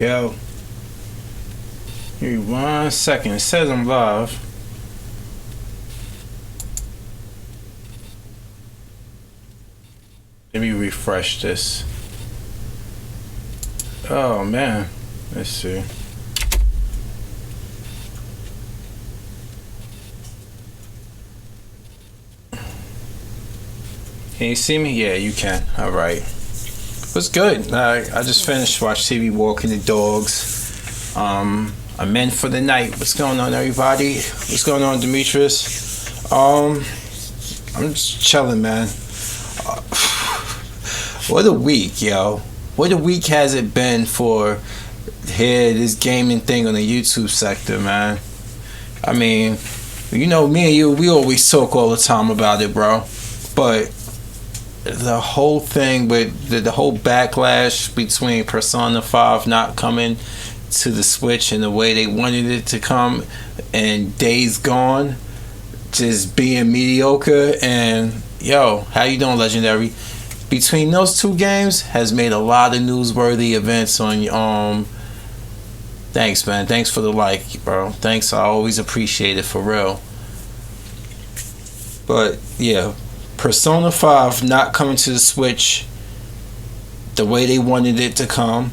Yo, give me 1 second. It says I'm live. Let me refresh this. Oh man, let's see. Can you see me? Yeah, you can. All right. What's good? I just finished watch TV, walking the dogs. I'm in for the night. What's going on, everybody? What's going on, Demetrius? I'm just chilling, man. What a week, yo. What a week has it been for here, this gaming thing on the YouTube sector, man. I mean, you know, me and you, we always talk all the time about it, bro. But the whole thing with the whole backlash between Persona 5 not coming to the Switch in the way they wanted it to come, and Days Gone just being mediocre, and yo, how you doing, Legendary? Between those two games has made a lot of newsworthy events on thanks, man. Thanks for the like, bro. Thanks, I always appreciate it, for real. But yeah, Persona 5 not coming to the Switch the way they wanted it to come,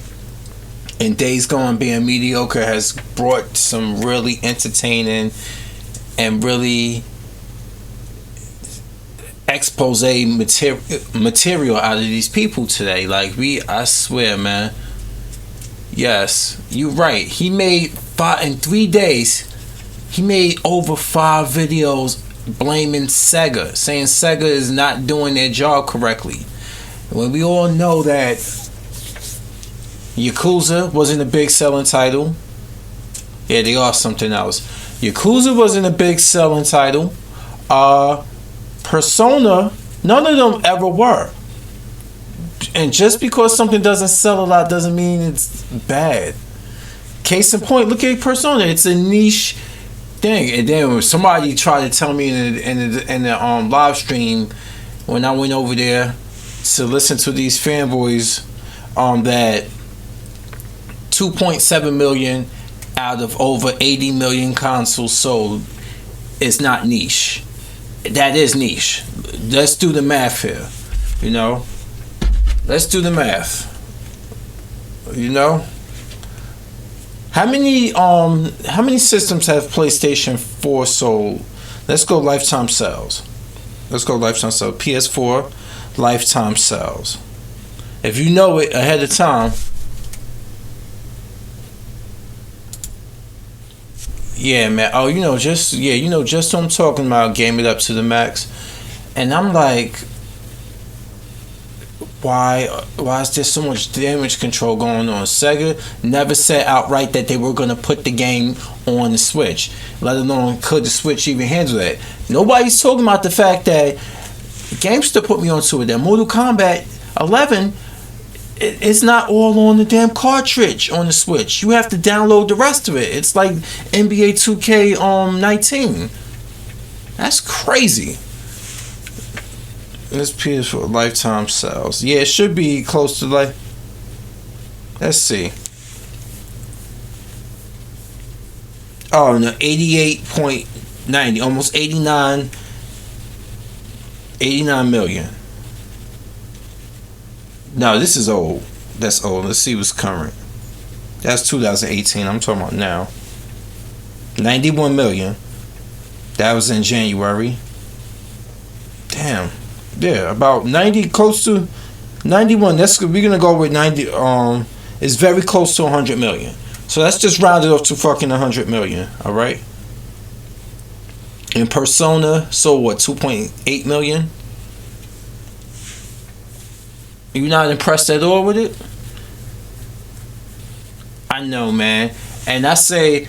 and Days Gone being mediocre has brought some really entertaining and really expose material out of these people today. Like, I swear, man. Yes, you're right. He made in 3 days. He made over 5 videos blaming Sega, saying Sega is not doing their job correctly. When we all know that Yakuza wasn't a big selling title. Yeah, they are something else. Yakuza wasn't a big selling title. Persona, none of them ever were. And just because something doesn't sell a lot doesn't mean it's bad. Case in point, look at Persona. It's a niche thing. And then when somebody tried to tell me in the live stream when I went over there to listen to these fanboys that 2.7 million out of over 80 million consoles sold is not niche. That is niche. Let's do the math here. You know? Let's do the math. You know? How many systems have PlayStation 4 sold? Let's go lifetime sales. PS4 lifetime sales. If you know it ahead of time. Yeah, man. Oh, just what I'm talking about. Game it up to the max, and I'm like, why is there so much damage control going on? Sega never said outright that they were gonna put the game on the Switch, let alone could the Switch even handle that. Nobody's talking about the fact that GameStop put me onto it. That Mortal Kombat 11. It's not all on the damn cartridge on the Switch. You have to download the rest of it. It's like NBA 2K19. That's crazy. This PS4 lifetime sales. Yeah, it should be close to like. Let's see. Oh no, 88.90, almost 89 million. No, this is old. That's old. Let's see what's current. That's 2018. I'm talking about now. 91 million. That was in January. Damn. Yeah, about 90, close to 91. We're gonna go with 90. It's very close to 100 million. So let's just round it up to fucking 100 million. All right. And Persona sold what, 2.8 million. You not impressed at all with it? I know, man. And I say,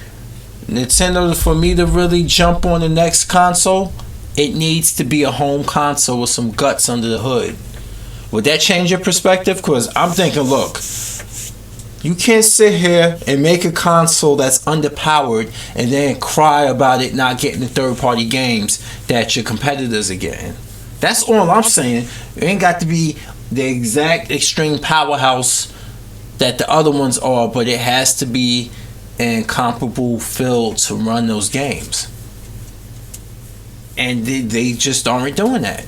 Nintendo, for me to really jump on the next console, it needs to be a home console with some guts under the hood. Would that change your perspective? Because I'm thinking, look, you can't sit here and make a console that's underpowered and then cry about it not getting the third-party games that your competitors are getting. That's all I'm saying. It ain't got to be the exact extreme powerhouse that the other ones are, but it has to be an comparable feel to run those games. And they just aren't doing that.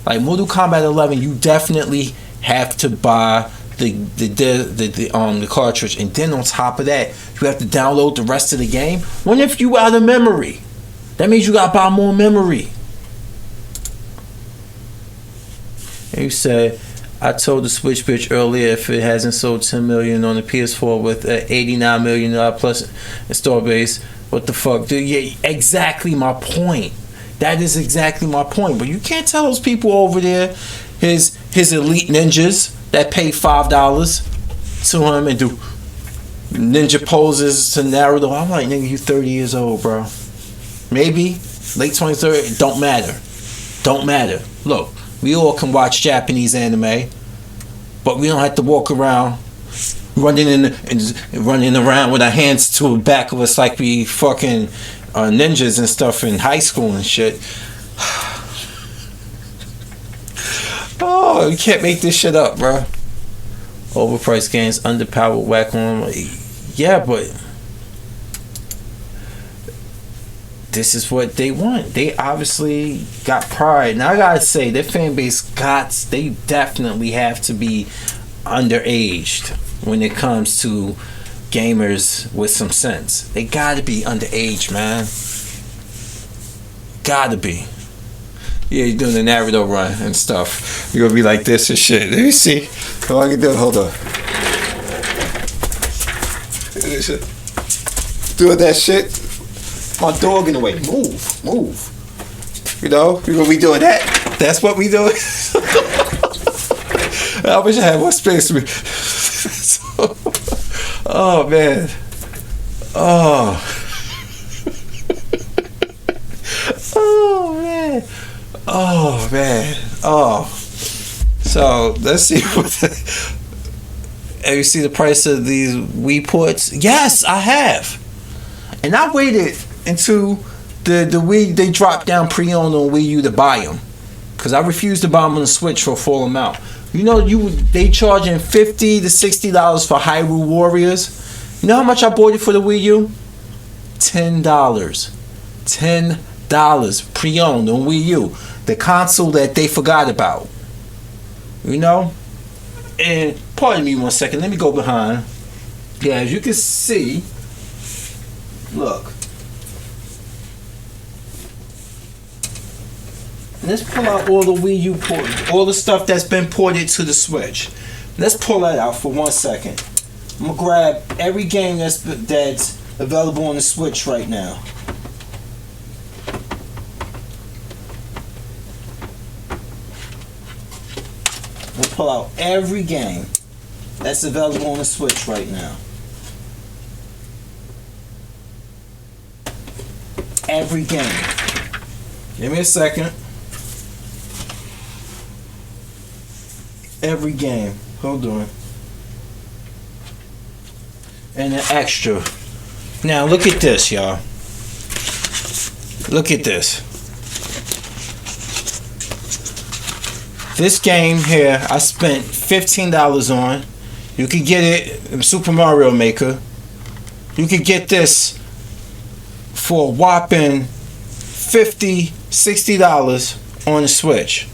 Like Mortal Kombat 11, you definitely have to buy the cartridge, and then on top of that, you have to download the rest of the game. What if you out of memory? That means you gotta buy more memory. And you said, I told the Switch bitch earlier, if it hasn't sold 10 million on the PS4 with an 89 million plus install base, what the fuck, dude? Yeah, exactly my point. That is exactly my point. But you can't tell those people over there, his elite ninjas that pay $5 to him and do ninja poses to Naruto. I'm like, nigga, you 30 years old, bro. Maybe late 20s, don't matter. Don't matter. Look, we all can watch Japanese anime, but we don't have to walk around running around with our hands to the back of us like we fucking ninjas and stuff in high school and shit. Oh, you can't make this shit up, bro. Overpriced games, underpowered, whack on. Yeah, but this is what they want. They obviously got pride. Now I gotta say, their fan base they definitely have to be underaged when it comes to gamers with some sense. They gotta be underage, man. Gotta be. Yeah, you're doing the Naruto run and stuff. You're gonna be like this and shit. Let me see. All I can do, hold on. Doing that shit. My dog in the way. Move. You know, you're gonna be doing that. That's what we doing. I wish I had more space for me. Oh man. Oh. Oh man. Oh man. Oh. So let's see what have you seen the price of these Wii ports? Yes, I have. And I waited until the Wii, they dropped down pre-owned on Wii U to buy them, because I refused to buy them on the Switch for a full amount. You know, they charging $50 to $60 for Hyrule Warriors. You know how much I bought it for the Wii U? $10. $10 pre-owned on Wii U, the console that they forgot about. You know? And pardon me 1 second, let me go behind. Yeah, as you can see, look. Let's pull out all the Wii U ports, all the stuff that's been ported to the Switch. Let's pull that out for 1 second. I'm gonna grab every game that's available on the Switch right now. We'll pull out every game that's available on the Switch right now. Every game. Give me a second. Every game. Hold on. And an extra. Now look at this, y'all. Look at this. This game here, I spent $15 on. You can get it in Super Mario Maker. You could get this for a whopping $50, $60 on the Switch.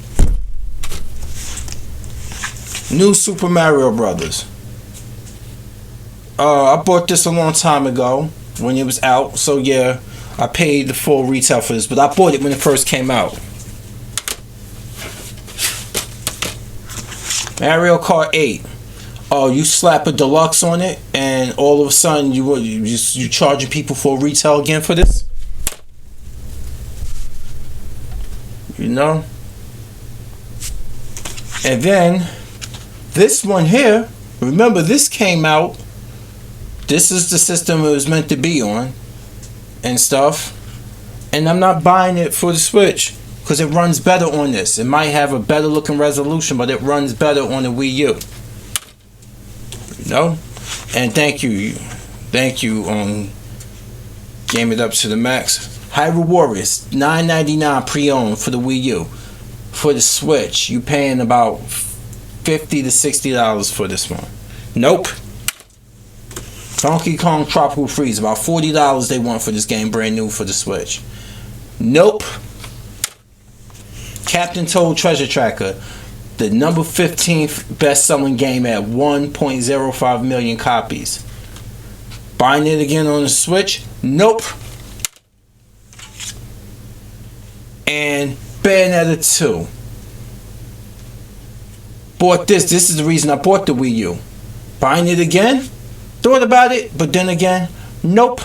New Super Mario Brothers. I bought this a long time ago when it was out. So yeah, I paid the full retail for this, but I bought it when it first came out. Mario Kart 8. Oh, you slap a deluxe on it, and all of a sudden you charging people for retail again for this? You know? And then this one here, remember this came out. This is the system it was meant to be on and stuff. And I'm not buying it for the Switch because it runs better on this. It might have a better looking resolution, but it runs better on the Wii U. You know? And thank you on Game It Up to the Max. Hyrule Warriors, $9.99 pre-owned for the Wii U. For the Switch, you paying about $50 to $60 for this one. Nope. Donkey Kong Tropical Freeze, about $40 they want for this game, brand new for the Switch. Nope. Captain Toad Treasure Tracker, the number 15th best-selling game at 1.05 million copies. Buying it again on the Switch? Nope. And Bayonetta 2. Bought this. This is the reason I bought the Wii U. Buying it again? Thought about it, but then again, nope.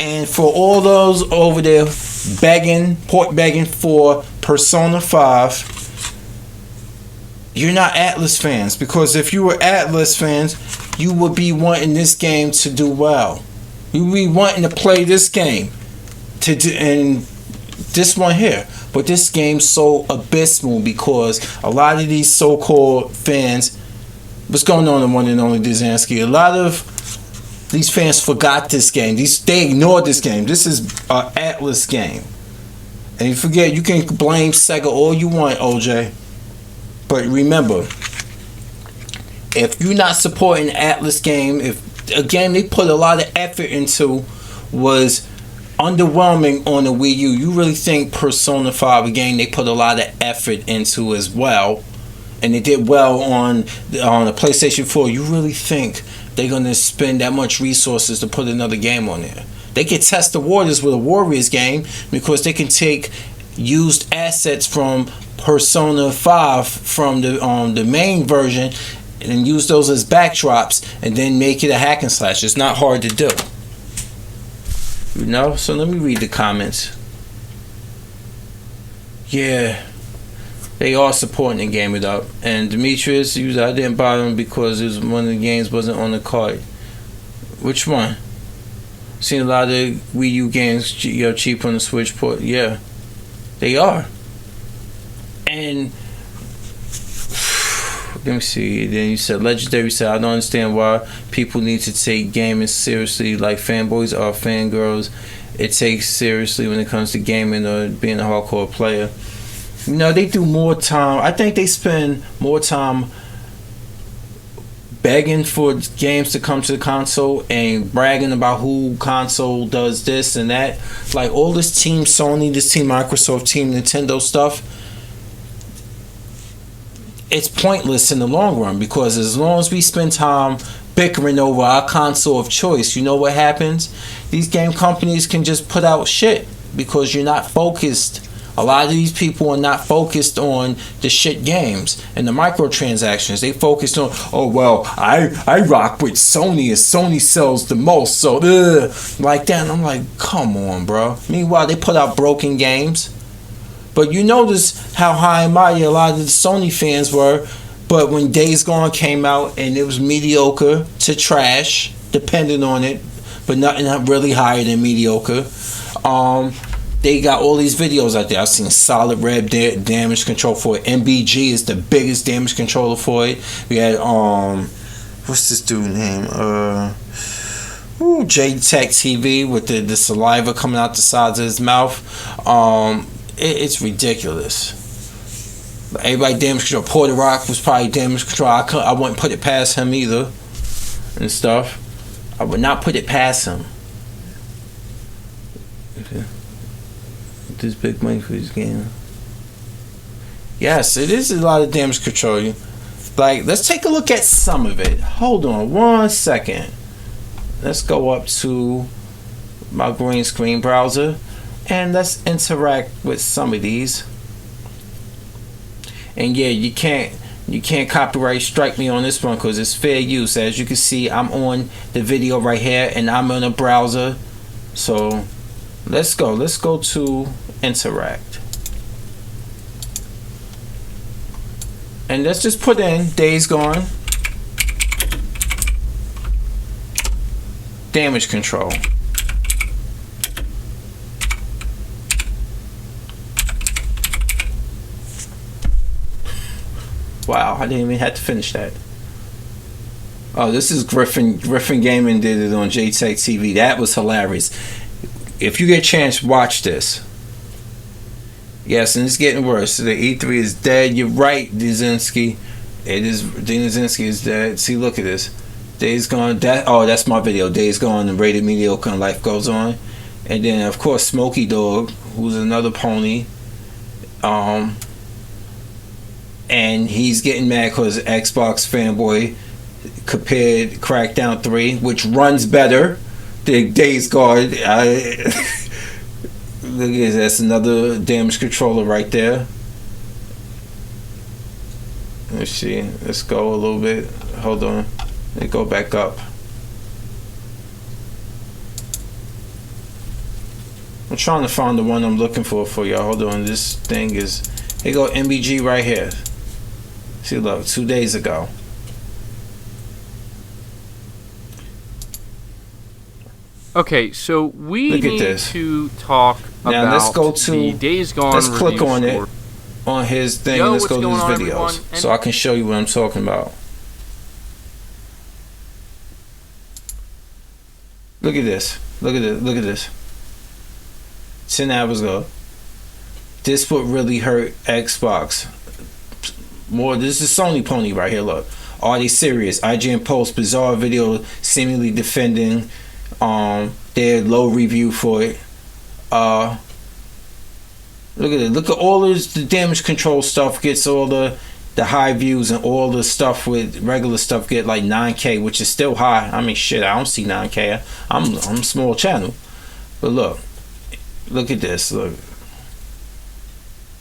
And for all those over there port begging for Persona 5, you're not Atlas fans, because if you were Atlas fans, you would be wanting this game to do well. You would be wanting to play this game and this one here. But this game's so abysmal because a lot of these so-called fans, what's going on in One and Only Dizansky, a lot of these fans forgot this game. They ignored this game. This is an Atlas game. And you forget, you can blame Sega all you want, OJ. But remember, if you're not supporting an Atlas game, if a game they put a lot of effort into was underwhelming on the Wii U, you really think Persona 5, a game they put a lot of effort into as well, and they did well on the PlayStation 4, you really think they're going to spend that much resources to put another game on there? They can test the waters with a Warriors game because they can take used assets from Persona 5 from the main version and use those as backdrops and then make it a hack and slash. It's not hard to do. You know? So let me read the comments. Yeah. They are supporting the Game It Up. And Demetrius, I didn't buy them because it was one of the games wasn't on the card. Which one? Seen a lot of Wii U games cheap on the Switch port. Yeah. They are. And let me see. Then you said Legendary said, I don't understand why people need to take gaming seriously like fanboys or fangirls. It takes seriously when it comes to gaming or being a hardcore player. You know, they do more time. I think they spend more time begging for games to come to the console and bragging about who console does this and that. Like all this Team Sony, this Team Microsoft, Team Nintendo stuff, it's pointless in the long run, because as long as we spend time bickering over our console of choice, you know what happens? These game companies can just put out shit because you're not focused. A lot of these people are not focused on the shit games and the microtransactions. They focused on, oh well, I rock with Sony as Sony sells the most, so like that. And I'm like, come on, bro. Meanwhile, they put out broken games. But you notice how high and mighty a lot of the Sony fans were. But when Days Gone came out and it was mediocre to trash, depending on it, but not really higher than mediocre. They got all these videos out there. I've seen Solid Red damage control for it. MBG is the biggest damage controller for it. We had what's this dude name? J-Tech TV with the saliva coming out the sides of his mouth. It's ridiculous. Everybody damage control. Porter Rock was probably damage control. I wouldn't put it past him either, and stuff. I would not put it past him. Okay. This big money for this game. Yes, it is a lot of damage control. Like, let's take a look at some of it. Hold on 1 second. Let's go up to my green screen browser and let's interact with some of these. And yeah, you can't copyright strike me on this one because it's fair use. As you can see, I'm on the video right here and I'm in a browser. So let's go to interact. And let's just put in Days Gone damage control. Wow, I didn't even have to finish that. Oh, this is Griffin Gaming did it on J-Tech TV. That was hilarious. If you get a chance, watch this. Yes, and it's getting worse. The E3 is dead. You're right, Dizinski. It is Dean Lazinski is dead. See, look at this. Days Gone. That's my video. Days Gone and Rated Mediocre and Life Goes On. And then of course Smokey Dog, who's another pony. And he's getting mad because Xbox fanboy compared Crackdown 3, which runs better than Days Gone. Look at this. That's another damage controller right there. Let's see. Let's go a little bit. Hold on. Let me go back up. I'm trying to find the one I'm looking for y'all. Hold on. This thing is... Here go MBG right here. See, look. 2 days ago. Okay, so we need to talk now, about let's go to, the Days Gone. Let's click on it. On his thing, and let's go to his videos so I can show you what I'm talking about. Look at this. Look at this. Look at this. 10 hours ago. This would really hurt Xbox more. This is Sony Pony right here. Look. Are they serious? IGN post bizarre video seemingly defending their low review for it. Look at it. Look at all the damage control stuff gets all the high views, and all the stuff with regular stuff get like 9K, which is still high. I mean, shit, I don't see 9K. I'm a small channel. But look at this. Look.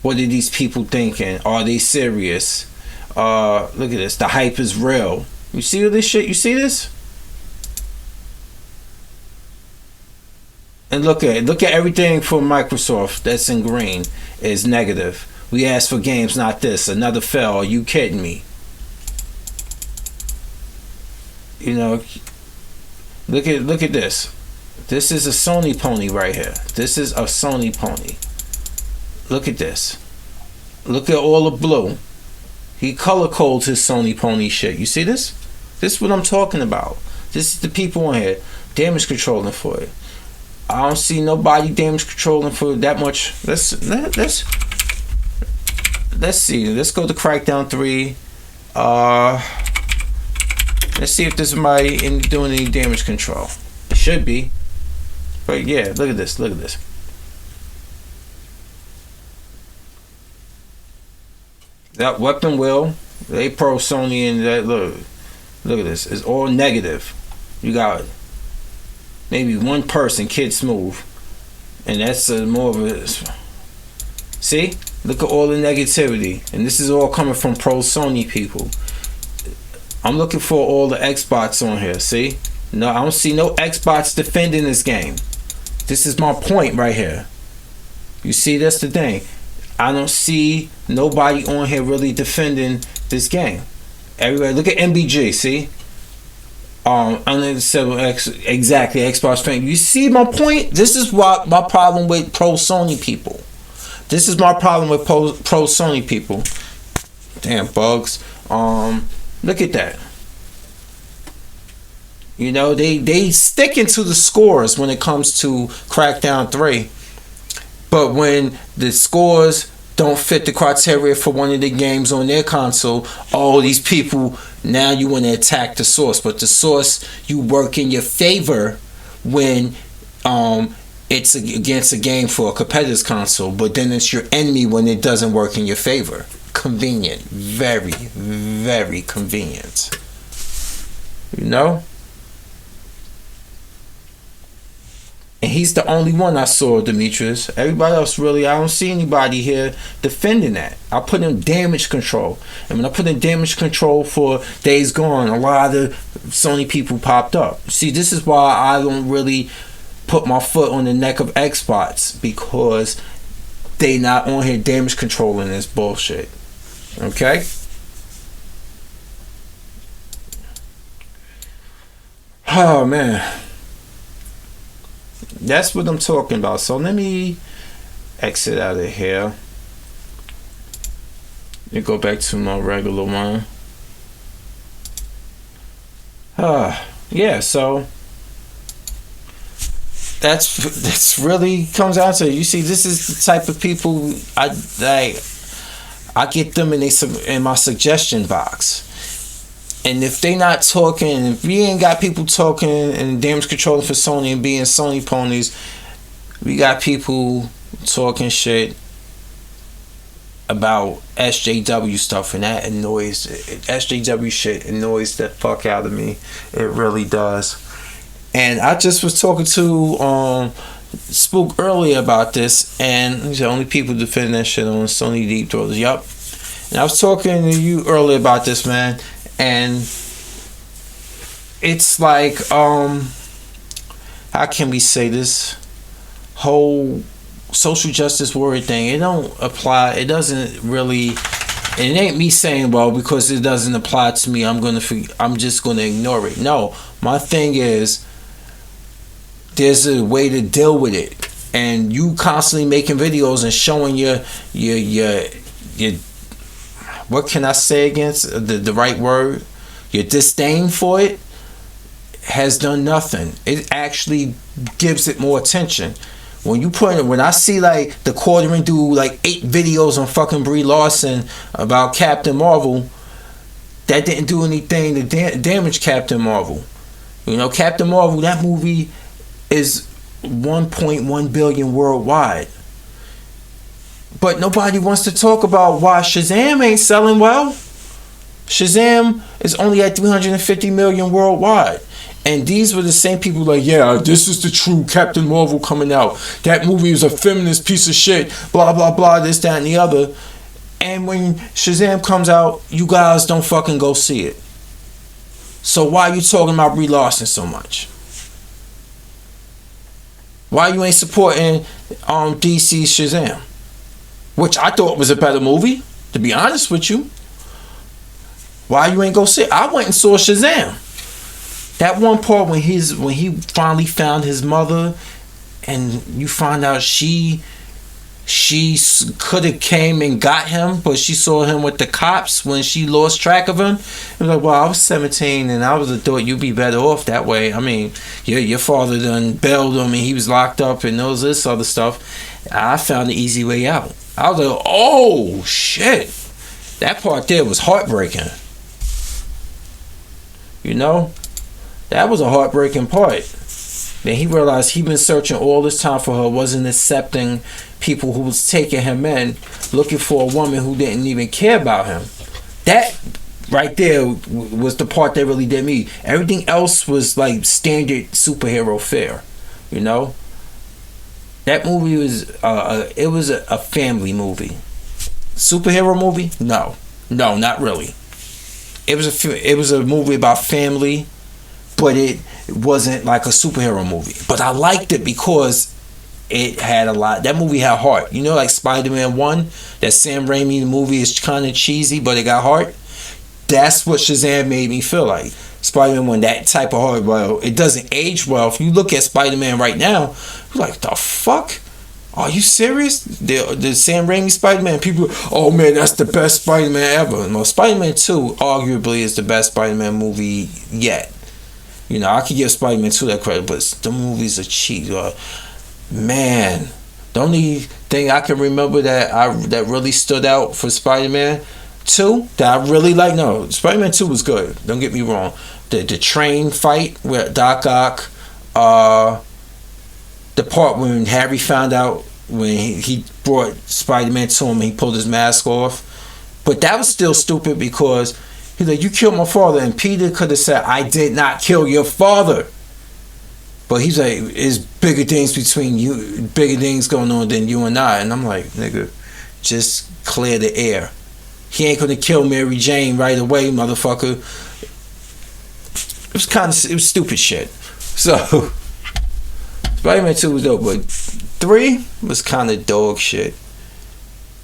What are these people thinking? Are they serious? Look at this. The hype is real. You see this shit? You see this? And look at everything for Microsoft that's in green is negative. We asked for games, not this. Another fail. Are you kidding me? You know, look at this. This is a Sony Pony right here. This is a Sony Pony. Look at this. Look at all the blue. He color codes his Sony Pony shit. You see this? This is what I'm talking about. This is the people on here damage controlling for it. I don't see nobody damage controlling for that much. Let's see. Let's go to Crackdown 3. Let's see if there's somebody doing any damage control. It should be. But yeah, look at this. Look at this. That weapon wheel, they pro Sony, and that look at this. It's all negative. You got maybe one person, Kid Smooth, and that's more of a... See? Look at all the negativity, and this is all coming from pro Sony people. I'm looking for all the Xbox on here. See? No, I don't see no Xbox defending this game. This is my point right here. You see, that's the thing. I don't see nobody on here really defending this game. Everybody, look at MBG. See? Exactly, Xbox fan. You see my point? This is what my problem with pro Sony people. This is my problem with pro Sony people. Damn bugs. Look at that. You know, they sticking to the scores when it comes to Crackdown 3. But when the scores don't fit the criteria for one of the games on their console, all these people, now you want to attack the source. But the source, you work in your favor when it's against a game for a competitor's console, but then it's your enemy when it doesn't work in your favor. Convenient. Very, very convenient. You know? And he's the only one I saw, Demetrius. Everybody else, really, I don't see anybody here defending that. I put in damage control. And when I put in damage control for Days Gone, a lot of Sony people popped up. See, this is why I don't really put my foot on the neck of Xbox, because they not on here damage controlling this bullshit. Okay? Oh, man. That's what I'm talking about. So let me exit out of here. Let me go back to my regular one. Yeah, so that's really comes down to it. You see, this is the type of people I I get them in my suggestion box. And if they not talking, if we ain't got people talking and damage controlling for Sony and being Sony ponies, we got people talking shit about SJW stuff, and that annoys SJW shit annoys the fuck out of me. It really does. And I just was talking to Spook earlier about this, and he's the only people defending that shit on Sony Deep Throaters. Yup. And I was talking to you earlier about this, man, and it's like how can we say this whole social justice warrior thing? It don't apply. It doesn't really. And it ain't me saying, well, because it doesn't apply to me, I'm just gonna ignore it. No, my thing is, there's a way to deal with it, and you constantly making videos and showing your what can I say against the right word? Your disdain for it has done nothing. It actually gives it more attention. When I see like the Quartering do like 8 videos on fucking Brie Larson about Captain Marvel, that didn't do anything to damage Captain Marvel. You know, Captain Marvel, that movie is 1.1 billion worldwide. But nobody wants to talk about why Shazam ain't selling well. Shazam is only at 350 million worldwide. And these were the same people like, yeah, this is the true Captain Marvel coming out. That movie is a feminist piece of shit. Blah, blah, blah, this, that, and the other. And when Shazam comes out, you guys don't fucking go see it. So why are you talking about Brie Larson so much? Why you ain't supporting DC's Shazam? Which I thought was a better movie, to be honest with you. Why you ain't go see it? I went and saw Shazam. That one part when he finally found his mother, and you find out she could have came and got him, but she saw him with the cops when she lost track of him. It was like, well, I was 17 and I thought you'd be better off that way. I mean, your father done bailed him and he was locked up and all this other stuff. I found the easy way out. I was like, oh shit, that part there was heartbreaking. You know, that was a heartbreaking part. Then he realized he'd been searching all this time for her, wasn't accepting people who was taking him in, looking for a woman who didn't even care about him. That right there was the part that really did me. Everything else was like standard superhero fare, you know. That movie was it was a family movie. Superhero movie? No, not really. It was a movie about family, but it wasn't like a superhero movie. But I liked it because it had a lot. That movie had heart. You know, like Spider-Man 1, that Sam Raimi movie is kind of cheesy, but it got heart. That's what Shazam made me feel like. Spider-Man 1, that type of heart. Well, it doesn't age well. If you look at Spider-Man right now, you're like, the fuck? Are you serious? The Sam Raimi Spider-Man, people, oh man, that's the best Spider-Man ever. Well, Spider-Man 2 arguably is the best Spider-Man movie yet. You know, I could give Spider-Man 2 that credit, but the movies are cheap. Man, the only thing I can remember that really stood out for Spider-Man 2 that I really like, no, Spider-Man 2 was good. Don't get me wrong. The train fight with Doc Ock, the part when Harry found out when he brought Spider-Man to him and he pulled his mask off. But that was still stupid because he's like, you killed my father, and Peter could have said, I did not kill your father. But he's like, there's bigger things between you, bigger things going on than you and I. And I'm like, nigga, just clear the air. He ain't gonna kill Mary Jane right away, motherfucker. It was stupid shit. So Spider-Man 2 was dope, but 3 was kind of dog shit.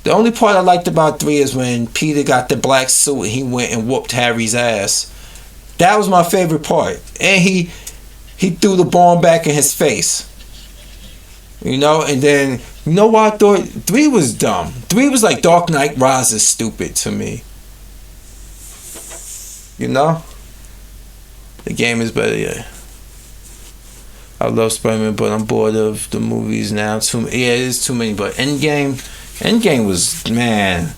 The only part I liked about 3 is when Peter got the black suit and he went and whooped Harry's ass. That was my favorite part. And he threw the bomb back in his face. You know, and then, you know what I thought? 3 was dumb. 3 was like Dark Knight Rises stupid to me. You know? The game is better, yeah. I love Spider-Man, but I'm bored of the movies now. It is too many, but Endgame was, man.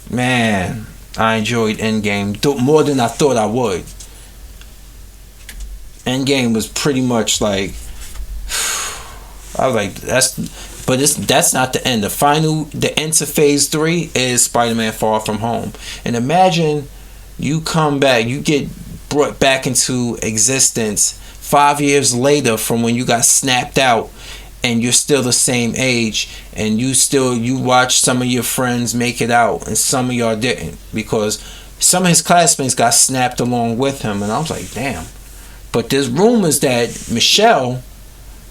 Man, I enjoyed Endgame more than I thought I would. Endgame was pretty much like, I was like, that's not the end. The end to phase 3 is Spider-Man Far From Home. And imagine you come back, you get brought back into existence 5 years later from when you got snapped out, and you're still the same age, and you watch some of your friends make it out, and some of y'all didn't, because some of his classmates got snapped along with him. And I was like, damn. But there's rumors that Michelle,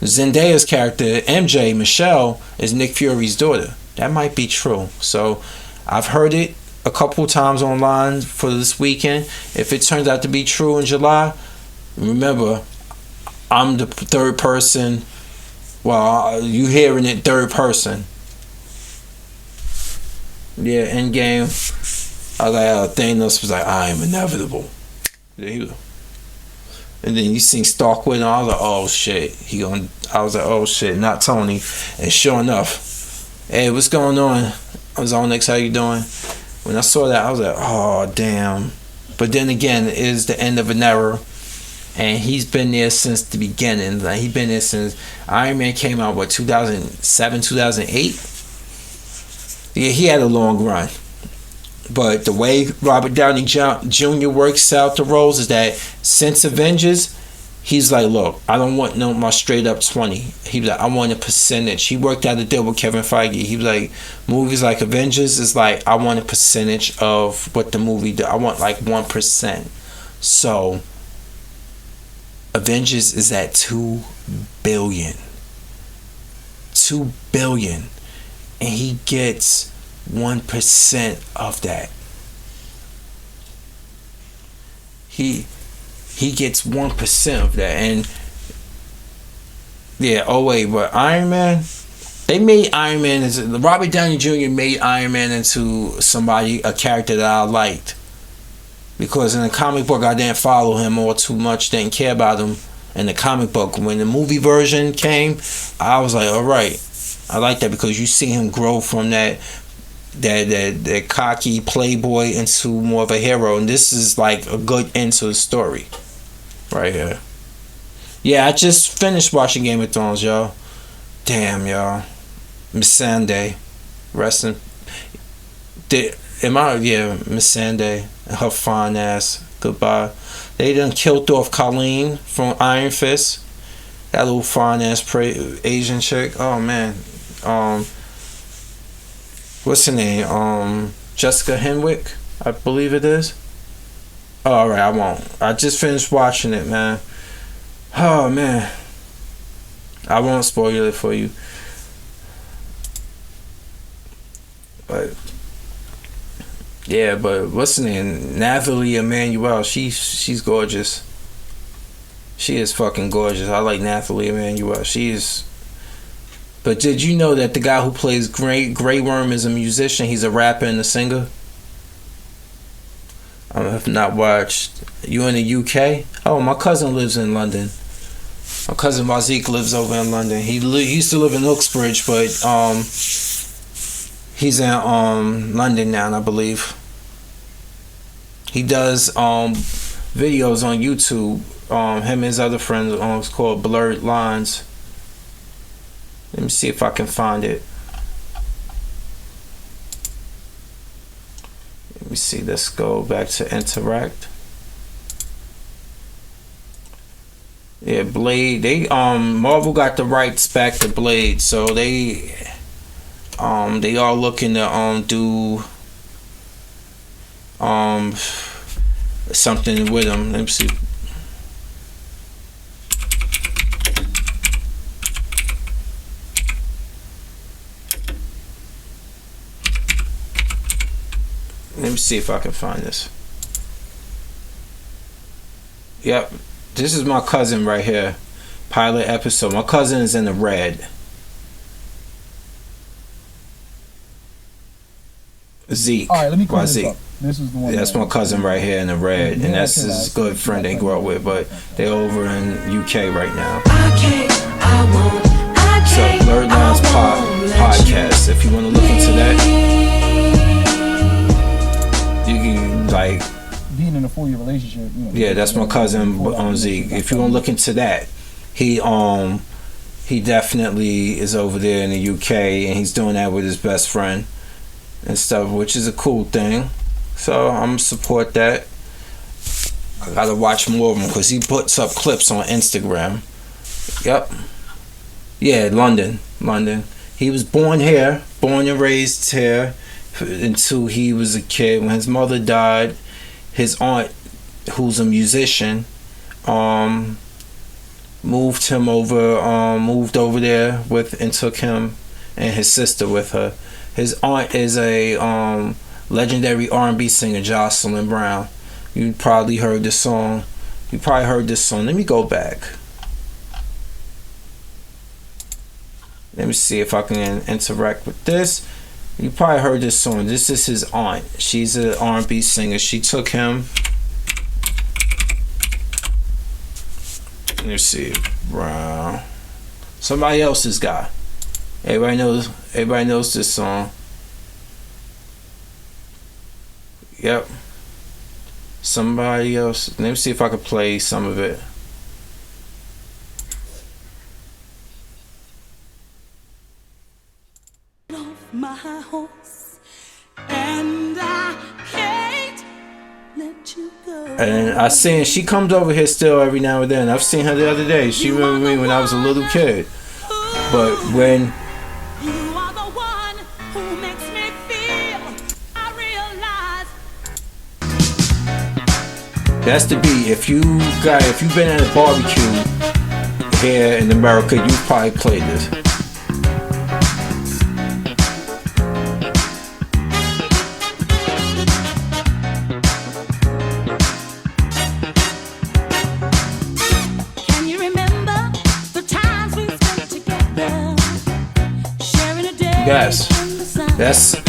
Zendaya's character, MJ, Michelle, is Nick Fury's daughter. That might be true. So I've heard it a couple times online for this weekend. If it turns out to be true in July, remember, I'm the third person. Well, you hearing it third person. Yeah, Endgame. I was like, Thanos was like, I am inevitable. There you go. And then you seen Stark with him. I was like, oh shit. I was like, oh shit, not Tony. And sure enough, hey, what's going on? I was on X, how you doing? When I saw that, I was like, oh damn. But then again, it is the end of an era. And he's been there since the beginning. Like, he's been there since Iron Man came out, 2007, 2008? Yeah, he had a long run. But the way Robert Downey Jr. works out the roles is that since Avengers, he's like, look, I don't want my straight up 20. He was like, I want a percentage. He worked out a deal with Kevin Feige. He was like, movies like Avengers is like, I want a percentage of what the movie did. I want like 1%. So Avengers is at $2 billion. $2 billion. And he gets 1% of that. He gets 1% of that. And yeah, oh wait, but Iron Man, they made Iron Man Robert Downey Jr. made Iron Man into a character that I liked. Because in the comic book, I didn't follow him all too much, didn't care about him in the comic book. When the movie version came, I was like, all right, I like that, because you see him grow from that cocky playboy into more of a hero. And this is like a good end to the story right here. Yeah, I just finished watching Game of Thrones, y'all. Damn, y'all. Miss Sunday. Resting. Miss Sunday and her fine ass. Goodbye. They done killed off Colleen from Iron Fist. That little fine ass Asian chick. Oh man. What's her name? Jessica Henwick, I believe it is. Oh, alright, I won't. I just finished watching it, man. Oh man. I won't spoil it for you. But yeah, but what's her name? Nathalie Emmanuel. She's gorgeous. She is fucking gorgeous. I like Nathalie Emmanuel. She is. But did you know that the guy who plays Grey Worm is a musician? He's a rapper and a singer. I have not watched. You in the UK? Oh, my cousin lives in London. My cousin Mazik lives over in London. He used to live in Uxbridge, but he's in London now, I believe. He does videos on YouTube. Him and his other friends. It's called Blurred Lines. Let me see if I can find it. Let me see. Let's go back to Interact. Yeah, Blade. They Marvel got the rights back to Blade, so they are looking to do something with them. Let me see. Let me see if I can find this. Yep. This is my cousin right here. Pilot episode. My cousin is in the red. Zeke. Alright, let me call Why this Zeke? up. This is the one. That's my cousin right here in the red. And that's his good friend they grew up with. But they're over in UK right now. So Blurred Lines podcast. If you want to look into that. a 4-year relationship. You know, yeah, that's my cousin Zeke. If you want to look into that, he definitely is over there in the UK, and he's doing that with his best friend and stuff, which is a cool thing. So I'm gonna support that. I gotta watch more of him because he puts up clips on Instagram. Yep. Yeah, London. He was born here, born and raised here until he was a kid. When his mother died, his aunt, who's a musician, moved over there and took him and his sister with her. His aunt is a legendary R&B singer, Jocelyn Brown. You probably heard this song. Let me go back. Let me see if I can interact with this. You probably heard this song. This is his aunt. She's an R&B singer. She took him. Let's see. Brown. Somebody else's guy. Everybody knows this song. Yep. Somebody else. Let me see if I can play some of it. My horse, and I can't let you go. And I seen she comes over here still every now and then. I've seen her the other day. She remembered me when I was a little kid. But when you are the one who makes me feel, I realize that's the beat. If you've been at a barbecue here in America, you've probably played this.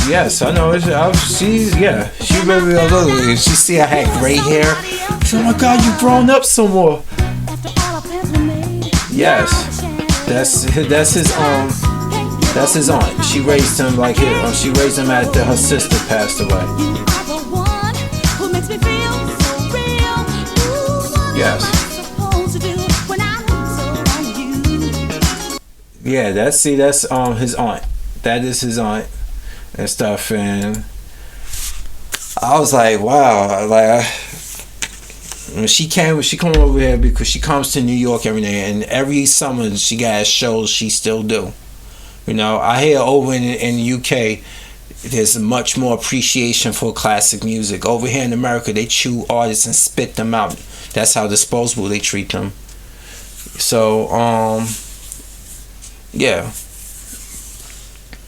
Yes, I know. She made me a little. She see I had gray hair. She said, "Oh my God, you grown up some more." Yes, that's his aunt. She raised him like here. She raised him after her sister passed away. Yes. Yeah, that's his aunt. That is his aunt and stuff, and I was like, wow, like when she come over here because she comes to New York every day, and every summer she got shows she still do. You know, I hear over in the UK there's much more appreciation for classic music. Over here in America, they chew artists and spit them out. That's how disposable they treat them. So yeah.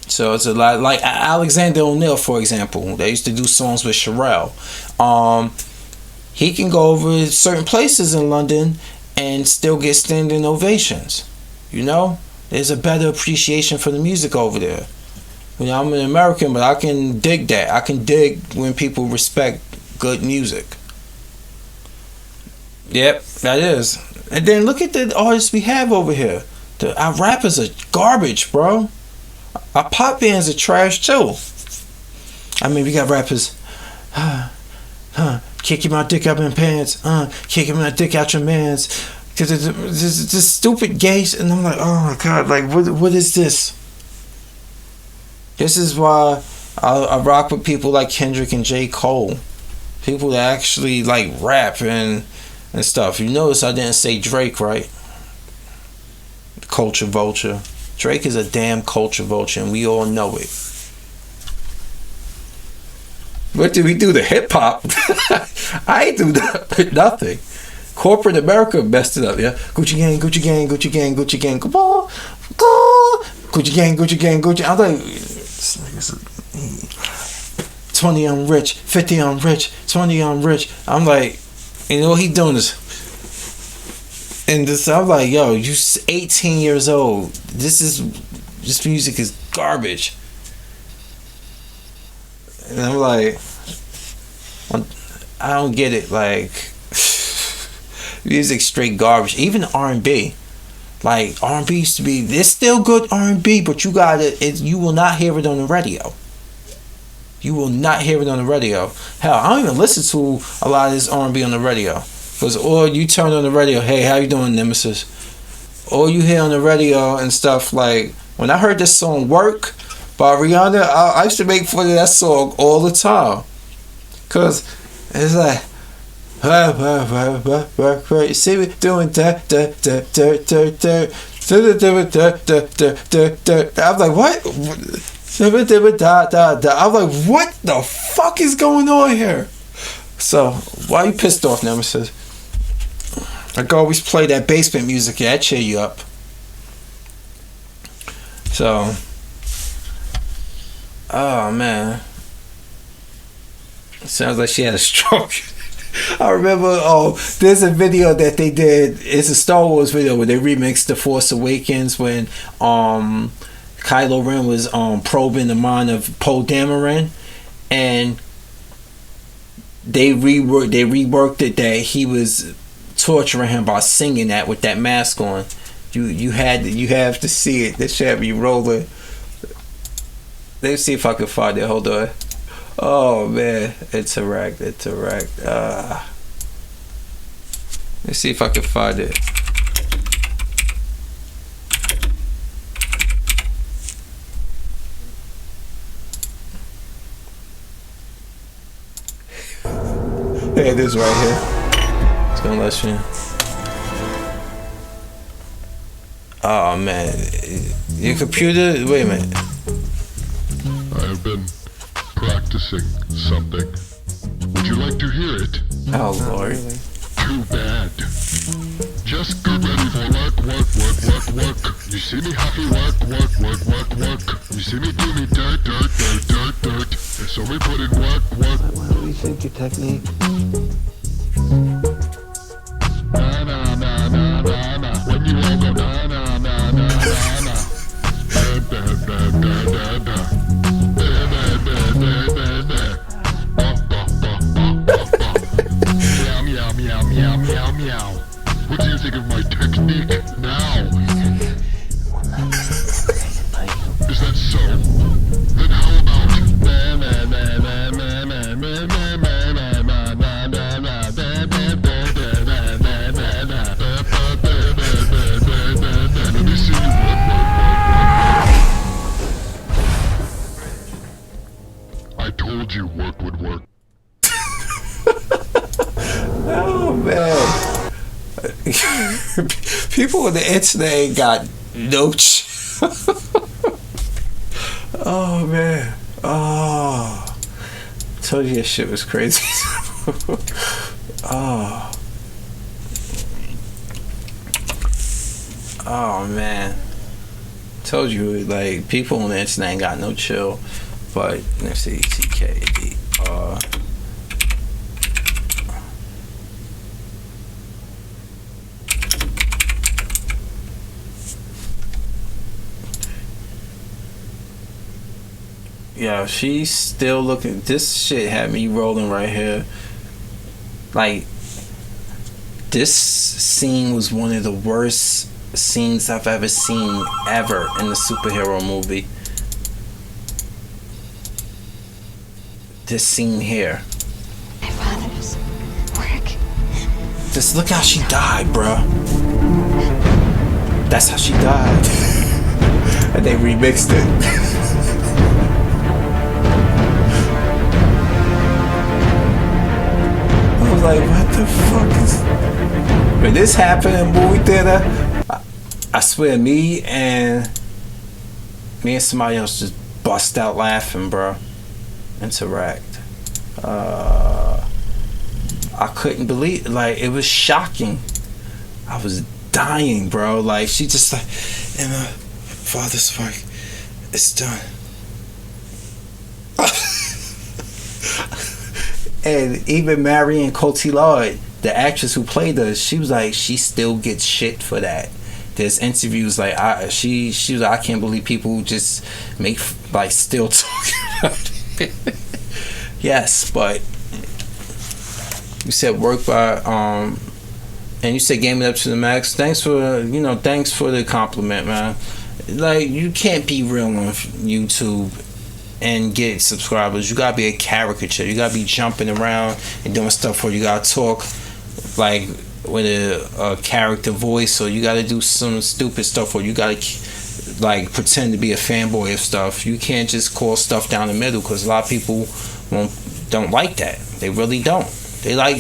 So it's a lot like Alexander O'Neal, for example. They used to do songs with Sherelle. He can go over certain places in London and still get standing ovations. You know, there's a better appreciation for the music over there. You know, I'm an American, but I can dig that. I can dig when people respect good music. Yep, that is. And then look at the artists we have over here. Our rappers are garbage, bro. Our pop bands are trash too. I mean, we got rappers, kicking my dick out my pants, kicking my dick out your man's, this stupid gays, and I'm like, oh my God, like what is this? This is why I rock with people like Kendrick and J. Cole, people that actually like rap and stuff. You notice I didn't say Drake, right? Culture vulture. Drake is a damn culture vulture, and we all know it. What did we do to hip hop? I ain't do nothing. Corporate America messed it up, yeah. Gucci gang, Gucci gang, Gucci gang, Gucci gang, go, Gucci gang, Gucci gang, Gucci. I'm like, 20 I'm rich, 50 I'm rich, 20 I'm rich. I'm like, you know what he doing is. And this, I'm like, yo, you 18 years old. This music is garbage. And I'm like, I don't get it. Like, music straight garbage. Even R&B. Like, R&B used to be, there's still good R&B, but you will not hear it on the radio. You will not hear it on the radio. Hell, I don't even listen to a lot of this R&B on the radio. Because or you turn on the radio, hey, how you doing, Nemesis? All you hear on the radio and stuff, like, when I heard this song Work by Rihanna, I used to make fun of that song all the time. Because it's like, you see me doing that. I'm like, what? I'm like, what the fuck is going on here? So, why you pissed off, Nemesis? I can always play that basement music. Yeah, that cheer you up. So, oh man, it sounds like she had a stroke. I remember, there's a video that they did. It's a Star Wars video where they remixed The Force Awakens when Kylo Ren was probing the mind of Poe Dameron, and they reworked it that he was torturing him by singing that with that mask on. You have to see it. This shit had me rolling. Let's see if I can find it. Hold on. Oh man, interact. Let's see if I can find it. Hey, it is right here. It's gonna let you. Oh man, your computer. Wait a minute. I have been practicing something. Would you like to hear it? Oh Lord. Too bad. Just get ready for work. You see me happy, work. You see me do me dirt. And so we put in work. What do you think your technique? Na. When you all go na. Meow. What do you think of my technique now? Is that so? Then how about let me see you work. I told you work would work. Oh man. People on the internet ain't got no Oh man. Oh. Told you that shit was crazy. Oh man. Told you, like, people on the internet ain't got no chill. But let's see, TKD. Yeah, she's still looking. This shit had me rolling right here. Like, this scene was one of the worst scenes I've ever seen ever in a superhero movie. This scene here. My father's work. Just look how she died, bruh. That's how she died. And they remixed it. I was like, what the fuck is... When this happened in movie theater, I swear me and somebody else just bust out laughing, bro. Interact. I couldn't believe, like, it was shocking. I was dying, bro. Like, she just like, and my father's work is done. And even Marion Cotillard, the actress who played her, she was like, she still gets shit for that. There's interviews like, she was like, I can't believe people just make, like, still talking about it. Yes, but you said work by and you said game it up to the max. Thanks for the compliment, man. Like, you can't be real on YouTube and get subscribers. You gotta be a caricature. You gotta be jumping around and doing stuff where you gotta talk like with a character voice, or you gotta do some stupid stuff where you gotta like pretend to be a fanboy of stuff. You can't just call stuff down the middle, because a lot of people don't like that. They really don't. They like,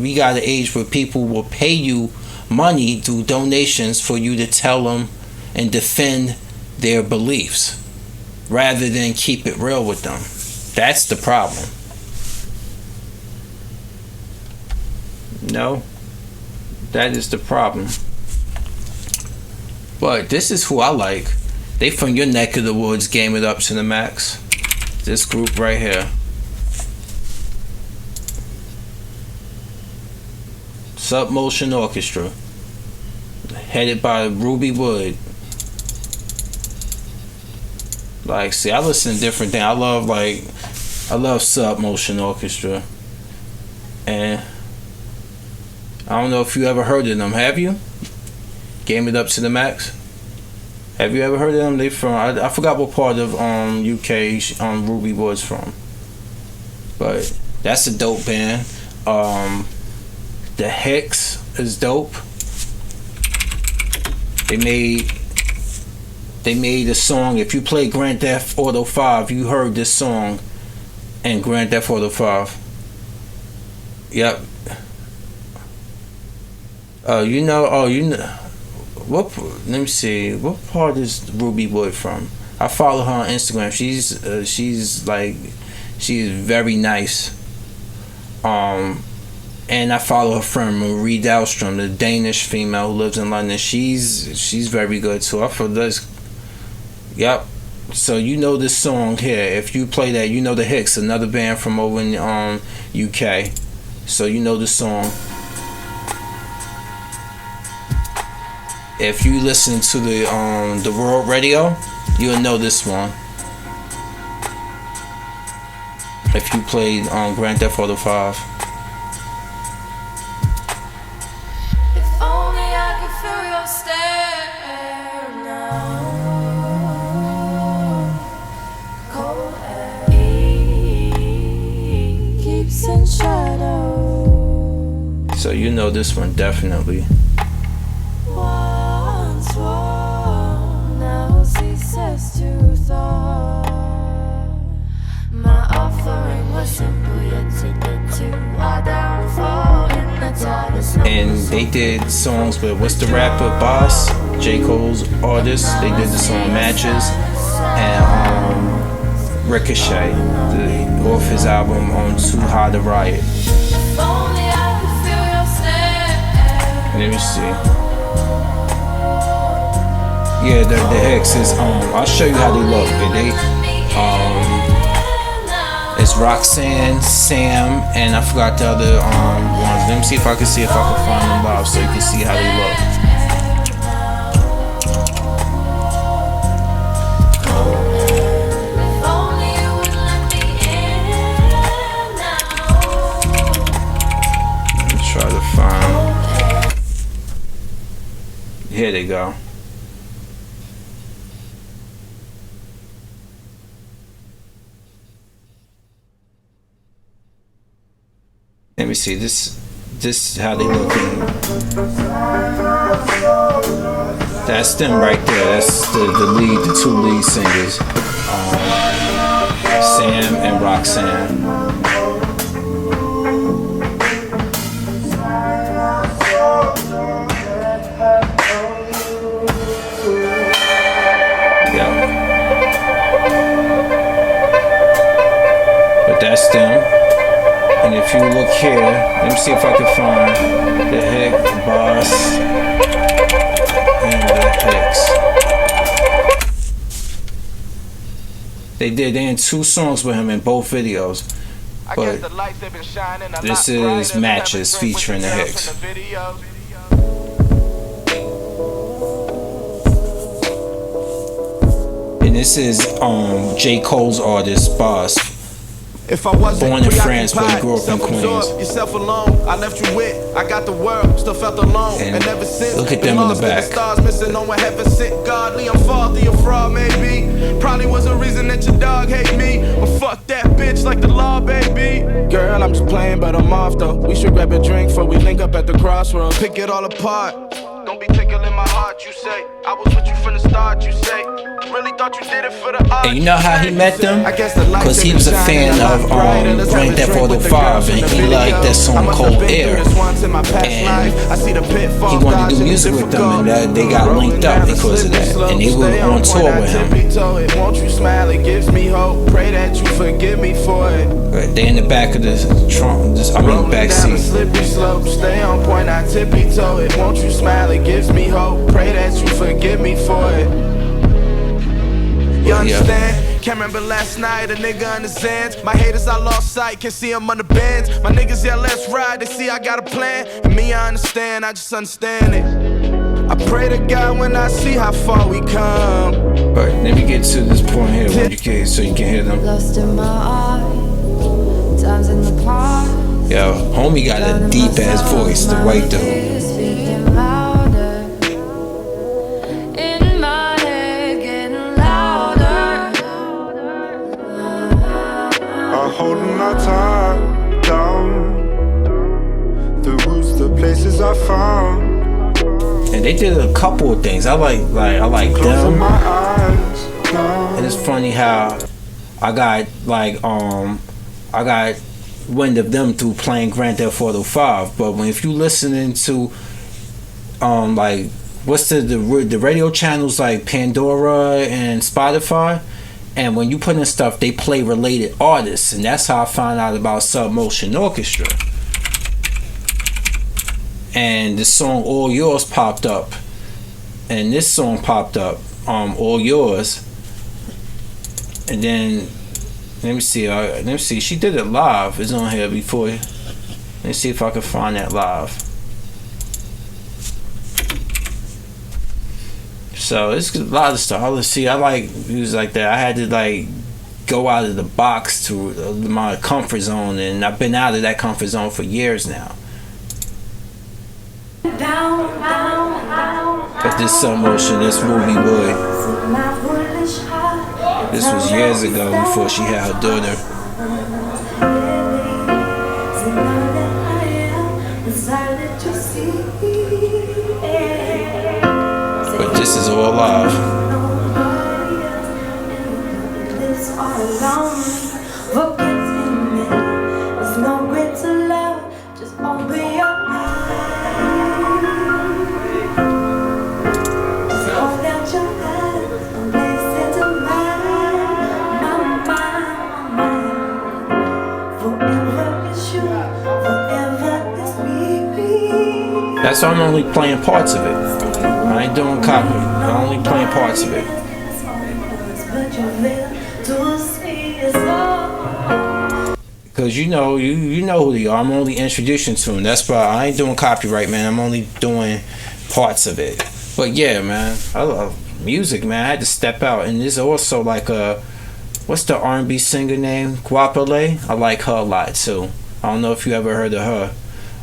we got an age where people will pay you money through donations for you to tell them and defend their beliefs rather than keep it real with them. That's the problem. No, that is the problem. But this is who I like. They from your neck of the woods, Game It Up to the Max. This group right here. Submotion Orchestra, headed by Ruby Wood. Like, see, I listen to different things. I love Submotion Orchestra, and I don't know if you ever heard of them. Have you? Game It Up to the Max. Have you ever heard of them? They from I forgot what part of UK Ruby Wood's from, but that's a dope band. The Hicks is dope. They made a song. If you play Grand Theft Auto 5, you heard this song in Grand Theft Auto 5. Yep. You know. What? Let me see. What part is Ruby Wood from? I follow her on Instagram. She's very nice. And I follow her friend Marie Dahlstrom, the Danish female who lives in London. She's very good too. I feel this. Yep. So you know this song here. If you play that, you know the Hicks, another band from over in UK. So you know the song. If you listen to the World Radio, you'll know this one. If you played Grand Theft Auto 5. So you know this one definitely. Once war, now ceases to thaw. My offering was simple yet to get to our downfall in the tallest. And they did songs with what's the rapper Boss, J. Cole's artist. They did the song Matches, and Ricochet, off his album on Too High to Riot. Let me see. Yeah, the Hicks is I'll show you how they look. It's Roxanne, Sam, and I forgot the other ones. Let me see if I can find them live so you can see how they look. Try to find. Here they go. Let me see this is how they looking. That's them right there. That's the two lead singers, Sam and Roxanne. That's them. And if you look here, let me see if I can find the Hick, the Boss, and the Hicks. They in 2 songs with him in both videos. But this is Matches featuring the Hicks. And this is J. Cole's artist, Boss. If I wasn't born in France, but he grew up in Queens. Yourself alone, I left you with. I got the world, still felt alone. And ever since, look at them in the back. Stars missing, no one heaven sent. Godly, I'm faulty, a fraud, maybe. Probably was a reason that your dog hate me. But fuck that bitch like the law, baby. Girl, I'm just playing, but I'm off though. We should grab a drink before we link up at the crossroads. Pick it all apart. Don't be tickling my heart, you say. I was with you from the start, you say. Really thought you did it for the art. And you know how he met them? Because he was a fan of Grand Theft Auto 5, and he liked that song Cold Air. And he wanted to do music with them, and they got linked up because of that. And they were on tour with him. Won't you smile? It gives me hope. Pray that you forgive me for it. Right, they in the back of the trunk, back seat. Slippery slope, stay on point, I tippy toe it. Won't you smile? It gives me hope. Pray that you forgive me for it. You understand? Can't remember last night, a nigga understands. My haters, I lost sight, can't see them on the bends. My niggas, yeah, let's ride, they see I got a plan. And me, I understand, I just understand it. I pray to God when I see how far we come. Alright, let me get to this point here where you can, so you can hear them. Lost in my eyes, times in the past. Yo, homie got a deep ass voice, the white dude. Speaking louder. In my head, getting louder. Are holding our time down. The roots, the places I found. And they did a couple of things. I like them. And it's funny how I got wind of them through playing Grand Theft Auto 5. But if you listening to what's the radio channels like Pandora and Spotify, and when you put in stuff, they play related artists, and that's how I found out about Submotion Orchestra. And the song All Yours popped up, and this song popped up, All Yours. And then let me see, she did it live. It's on here before. Let me see if I can find that live. So it's a lot of stuff. Let's see, I like music like that. I had to go out of the box to my comfort zone, and I've been out of that comfort zone for years now. But this Submotion, this movie boy, this was years ago before she had her daughter. But this is all live. That's why I'm only playing parts of it. I ain't doing copy. I'm only playing parts of it. Because you know who they are. I'm only introducing to them. That's why I ain't doing copyright, man. I'm only doing parts of it. But yeah, man, I love music, man. I had to step out. And there's also what's the R&B singer name? Guapale. I like her a lot too. I don't know if you ever heard of her.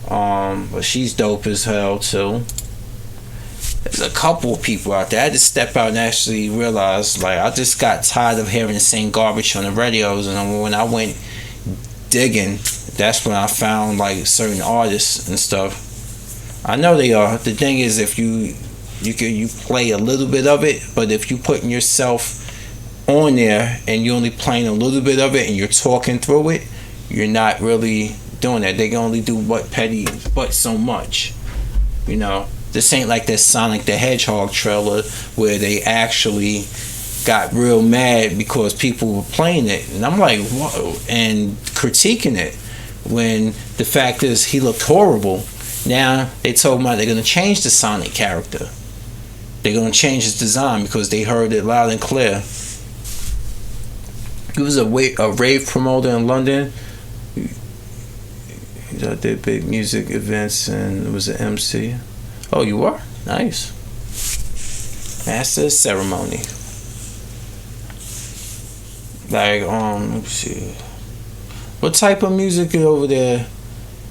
But she's dope as hell too. There's a couple of people out there. I had to step out and actually realize, I just got tired of hearing the same garbage on the radios. And when I went digging, that's when I found certain artists and stuff. I know they are. The thing is, if you play a little bit of it, but if you putting yourself on there and you're only playing a little bit of it and you're talking through it, you're not really doing that. They can only do but so much. This ain't like that Sonic the Hedgehog trailer where they actually got real mad because people were playing it, and I'm like, whoa, and critiquing it when the fact is he looked horrible. Now they told me they're gonna change the Sonic character. They're gonna change his design because they heard it loud and clear. He was a rave promoter in London. He did big music events and was an MC. Oh, you are? Nice. Master of ceremony. Let me see. What type of music over there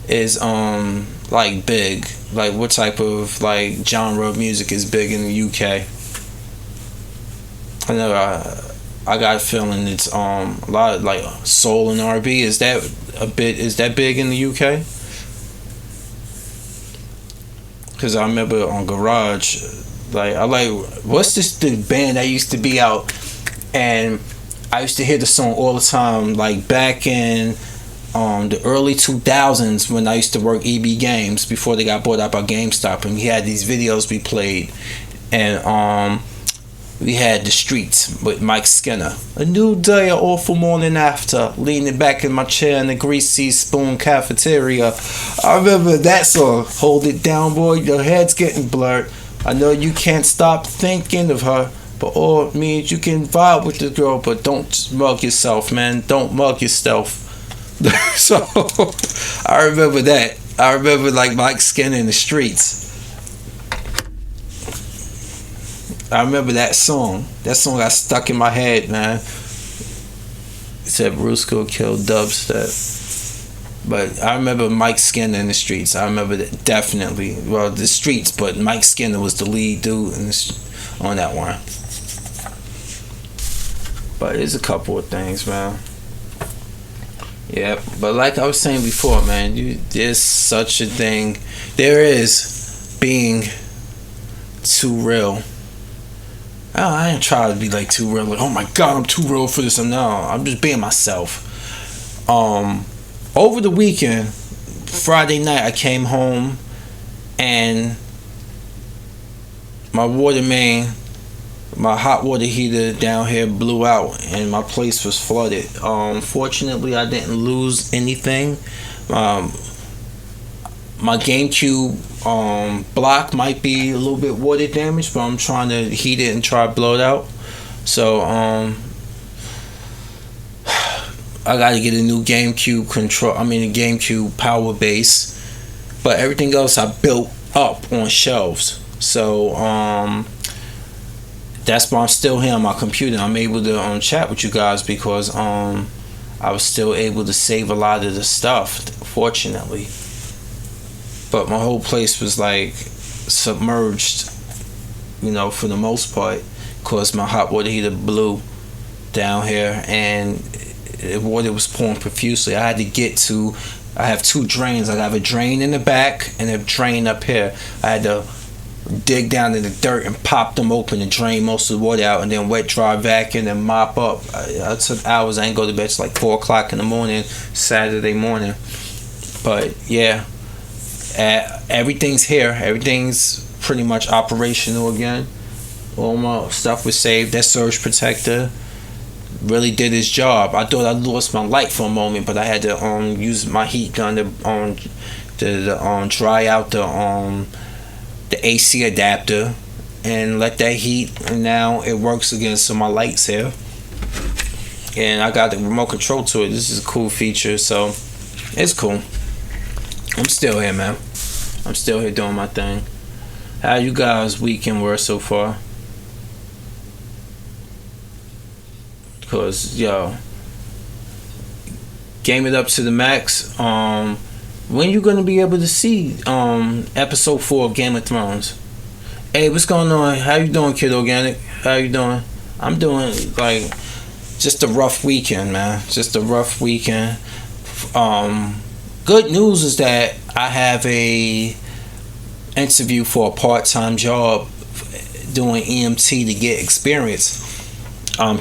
is big? What type of genre of music is big in the UK? I know I got a feeling it's a lot of like soul and R&B. Is that big in the UK? Because I remember on Garage, like what's the band that used to be out, and I used to hear the song all the time, like back in the early 2000s when I used to work EB Games before they got bought out by GameStop, and we had these videos we played, and we had The Streets with Mike Skinner. A new day, an awful morning after, leaning back in my chair in the greasy spoon cafeteria. I remember that song. Hold it down, boy, your head's getting blurred. I know you can't stop thinking of her, but all it means you can vibe with the girl, but don't mug yourself, man. Don't mug yourself. So I remember that. I remember like Mike Skinner in The Streets. I remember that song. That song got stuck in my head, man. It said Bruce could kill dubstep. But I remember Mike Skinner in The Streets. I remember that definitely. Well, The Streets, but Mike Skinner was the lead dude on that one. But there's a couple of things, man. Yeah, but like I was saying before, man, there's such a thing. There is being too real. I ain't trying to be like too real. Like, oh my God, I'm too real for this. No, I'm just being myself. Over the weekend, Friday night, I came home and my water main, my hot water heater down here blew out and my place was flooded. Fortunately, I didn't lose anything. My GameCube block might be a little bit water damaged, but I'm trying to heat it and try to blow it out. So I got to get a new GameCube a GameCube power base, but everything else I built up on shelves. So that's why I'm still here on my computer. I'm able to chat with you guys because I was still able to save a lot of the stuff, fortunately. But my whole place was like submerged, for the most part, because my hot water heater blew down here and the water was pouring profusely. I have two drains. I have a drain in the back and a drain up here. I had to dig down in the dirt and pop them open and drain most of the water out and then wet dry vacuum and mop up. I took hours. I didn't go to bed till like 4 o'clock in the morning, Saturday morning. But yeah. Everything's here. Everything's pretty much operational again. All my stuff was saved. That surge protector really did its job. I thought I lost my light for a moment, but I had to use my heat gun to dry out the AC adapter and let that heat, and now it works again. So my light's here, and I got the remote control to it. This is a cool feature, so it's cool. I'm still here, man. I'm still here doing my thing. How you guys' weekend were so far? Because, game it up to the max. When you gonna be able to see episode 4 of Game of Thrones? Hey, what's going on? How you doing, Kid Organic? How you doing? I'm doing like just a rough weekend, man. Just a rough weekend. Good news is that I have a interview for a part-time job doing EMT to get experience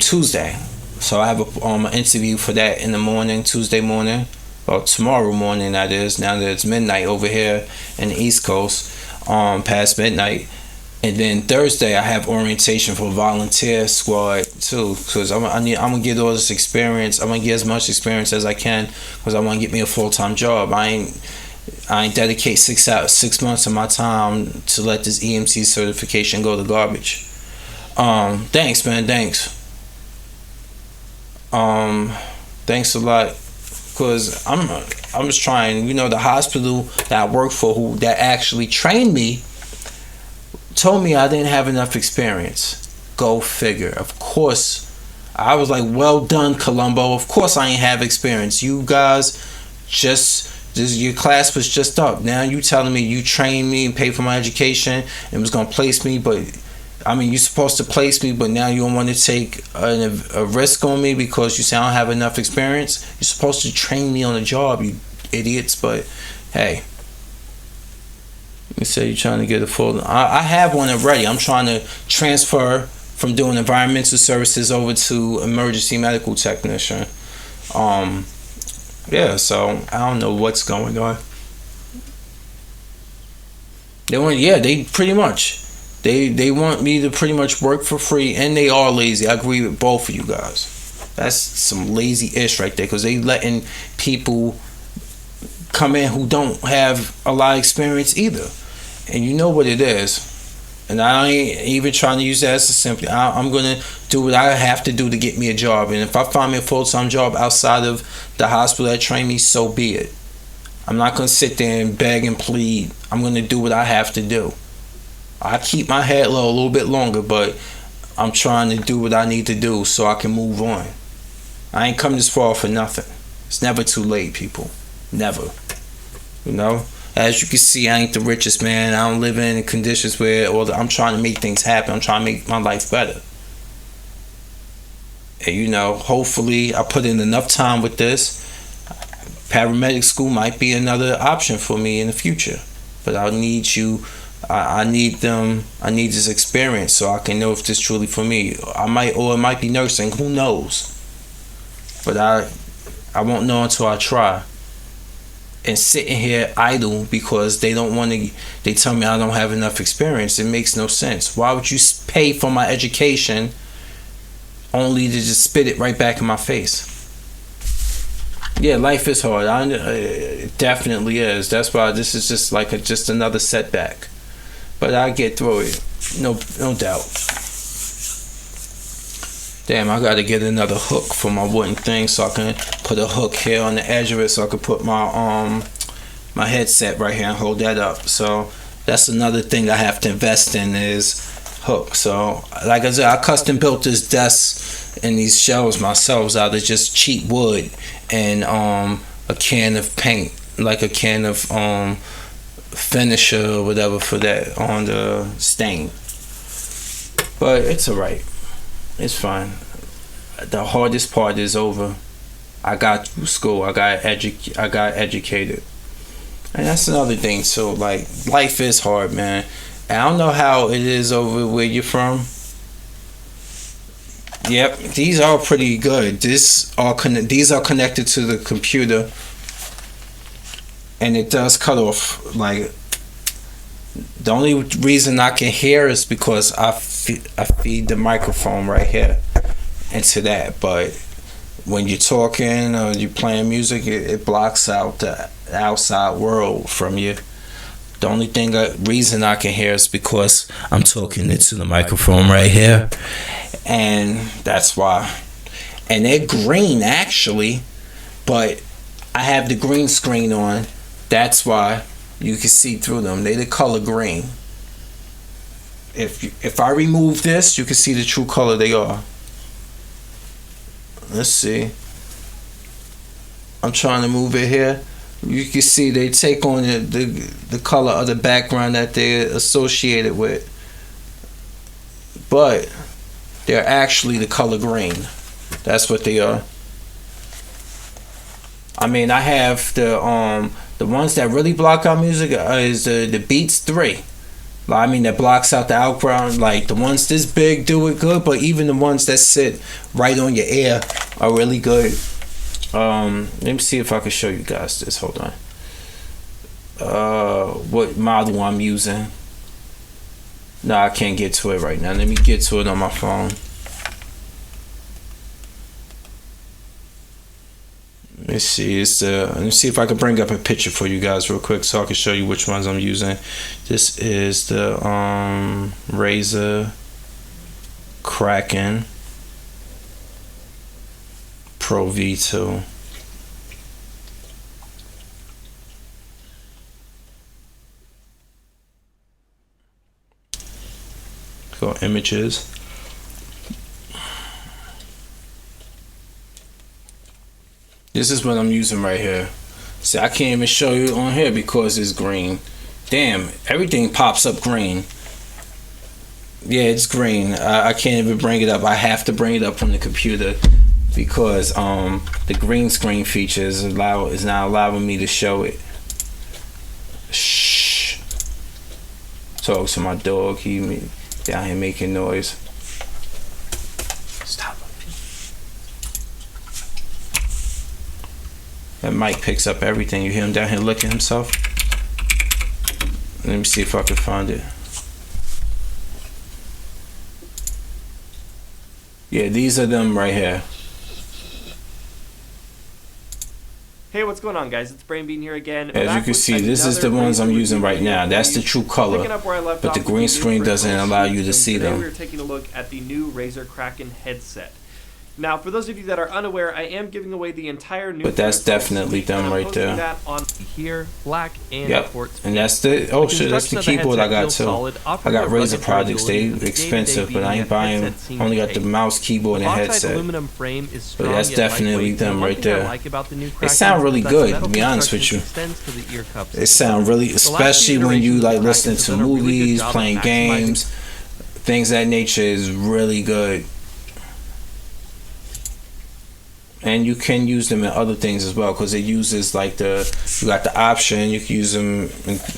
Tuesday. So I have an interview for that in the morning, Tuesday morning. Well, tomorrow morning that is. Now that it's midnight over here in the East Coast, past midnight. And then Thursday I have orientation for volunteer squad too, because I'm gonna get all this experience. I'm gonna get as much experience as I can, because I want to get me a full-time job. I ain't dedicate 6 months of my time to let this EMT certification go to garbage. Thanks, man. Thanks. Thanks a lot, because I'm just trying. The hospital that I work for, that actually trained me, told me I didn't have enough experience. Go figure. Of course, I was like, well done, Columbo. Of course I ain't have experience. You guys your class was just up. Now you telling me you trained me and paid for my education and was gonna place me, but I mean, you're supposed to place me, but now you don't want to take a risk on me because you say I don't have enough experience. You're supposed to train me on the job, you idiots. But hey, you say you're trying to get a full. I have one already. I'm trying to transfer from doing environmental services over to emergency medical technician. Yeah, so I don't know what's going on. They pretty much. They want me to pretty much work for free, and they are lazy. I agree with both of you guys. That's some lazy-ish right there, because they letting people come in who don't have a lot of experience either. And you know what it is. And I ain't even trying to use that as a simply. I'm going to do what I have to do to get me a job. And if I find me a full-time job outside of the hospital that trained me, so be it. I'm not going to sit there and beg and plead. I'm going to do what I have to do. I keep my head low a little bit longer, but I'm trying to do what I need to do so I can move on. I ain't come this far for nothing. It's never too late, people. Never. You know? As you can see, I ain't the richest man. I don't live in conditions where I'm trying to make things happen. I'm trying to make my life better. And you know, hopefully I put in enough time with this. Paramedic school might be another option for me in the future. But I need you. I need this experience so I can know if this is truly for me. It might be nursing. Who knows? But I won't know until I try. And sitting here idle because they don't want to. They tell me I don't have enough experience. It makes no sense. Why would you pay for my education only to just spit it right back in my face? Yeah, life is hard. It definitely is. That's why this is just like just another setback. But I get through it. No doubt. Damn, I gotta get another hook for my wooden thing so I can put a hook here on the edge of it so I can put my my headset right here and hold that up. So that's another thing I have to invest in is hook. So like I said, I custom built this desk and these shelves myself out of just cheap wood and a can of paint, like a can of finisher or whatever for that on the stain. But it's alright. It's fine. The hardest part is over. I got through school. I got educated. And that's another thing too. Like, life is hard, man. And I don't know how it is over where you're from. Yep, these are pretty good. These are connected to the computer. And it does cut off. Like, the only reason I can hear is because I feed the microphone right here into that. But when you're talking or you're playing music, it blocks out the outside world from you. The only reason I can hear is because I'm talking into the microphone right here. And that's why. And they're green actually, but I have the green screen on. That's why you can see through them. They the color green. If I remove this, you can see the true color they are. Let's see. I'm trying to move it here. You can see they take on the color of the background that they're associated with. But they're actually the color green. That's what they are. I mean, I have the ones that really block out music is the Beats 3. I mean, that blocks out the background. Like, the ones this big do it good, but even the ones that sit right on your ear are really good. Let me see if I can show you guys this. Hold on. What model I'm using. No, I can't get to it right now. Let me get to it on my phone. Let me see. Let me see if I can bring up a picture for you guys real quick so I can show you which ones I'm using. This is the Razer Kraken Pro V2. Go images. This is what I'm using right here. See, I can't even show you on here because it's green. Damn, everything pops up green. Yeah, it's green. I can't even bring it up. I have to bring it up on the computer because the green screen feature is not allowing me to show it. Shh. Talk to my dog. He down here making noise. Stop. That mic picks up everything. You hear him down here licking himself? Let me see if I can find it. Yeah, these are them right here. Hey, what's going on, guys? It's Brain Bean here again. As you can see, this is the ones I'm using right now. That's the true color, but the green screen doesn't allow you to see them. We're taking a look at the new Razer Kraken headset. Now, for those of you that are unaware, I am giving away the entire new. But that's definitely them right there. That on here, black and yep. And that's the that's the keyboard I got too. I got Razer products. They expensive, but I ain't buying. Only got the mouse, keyboard, and headset. Aluminum frame is but that's definitely them right there. They sound really good, to be honest with you. They sound really, especially when you like listening to movies, playing games, things of that nature is really good. And you can use them in other things as well, because it uses like you got the option, you can use them,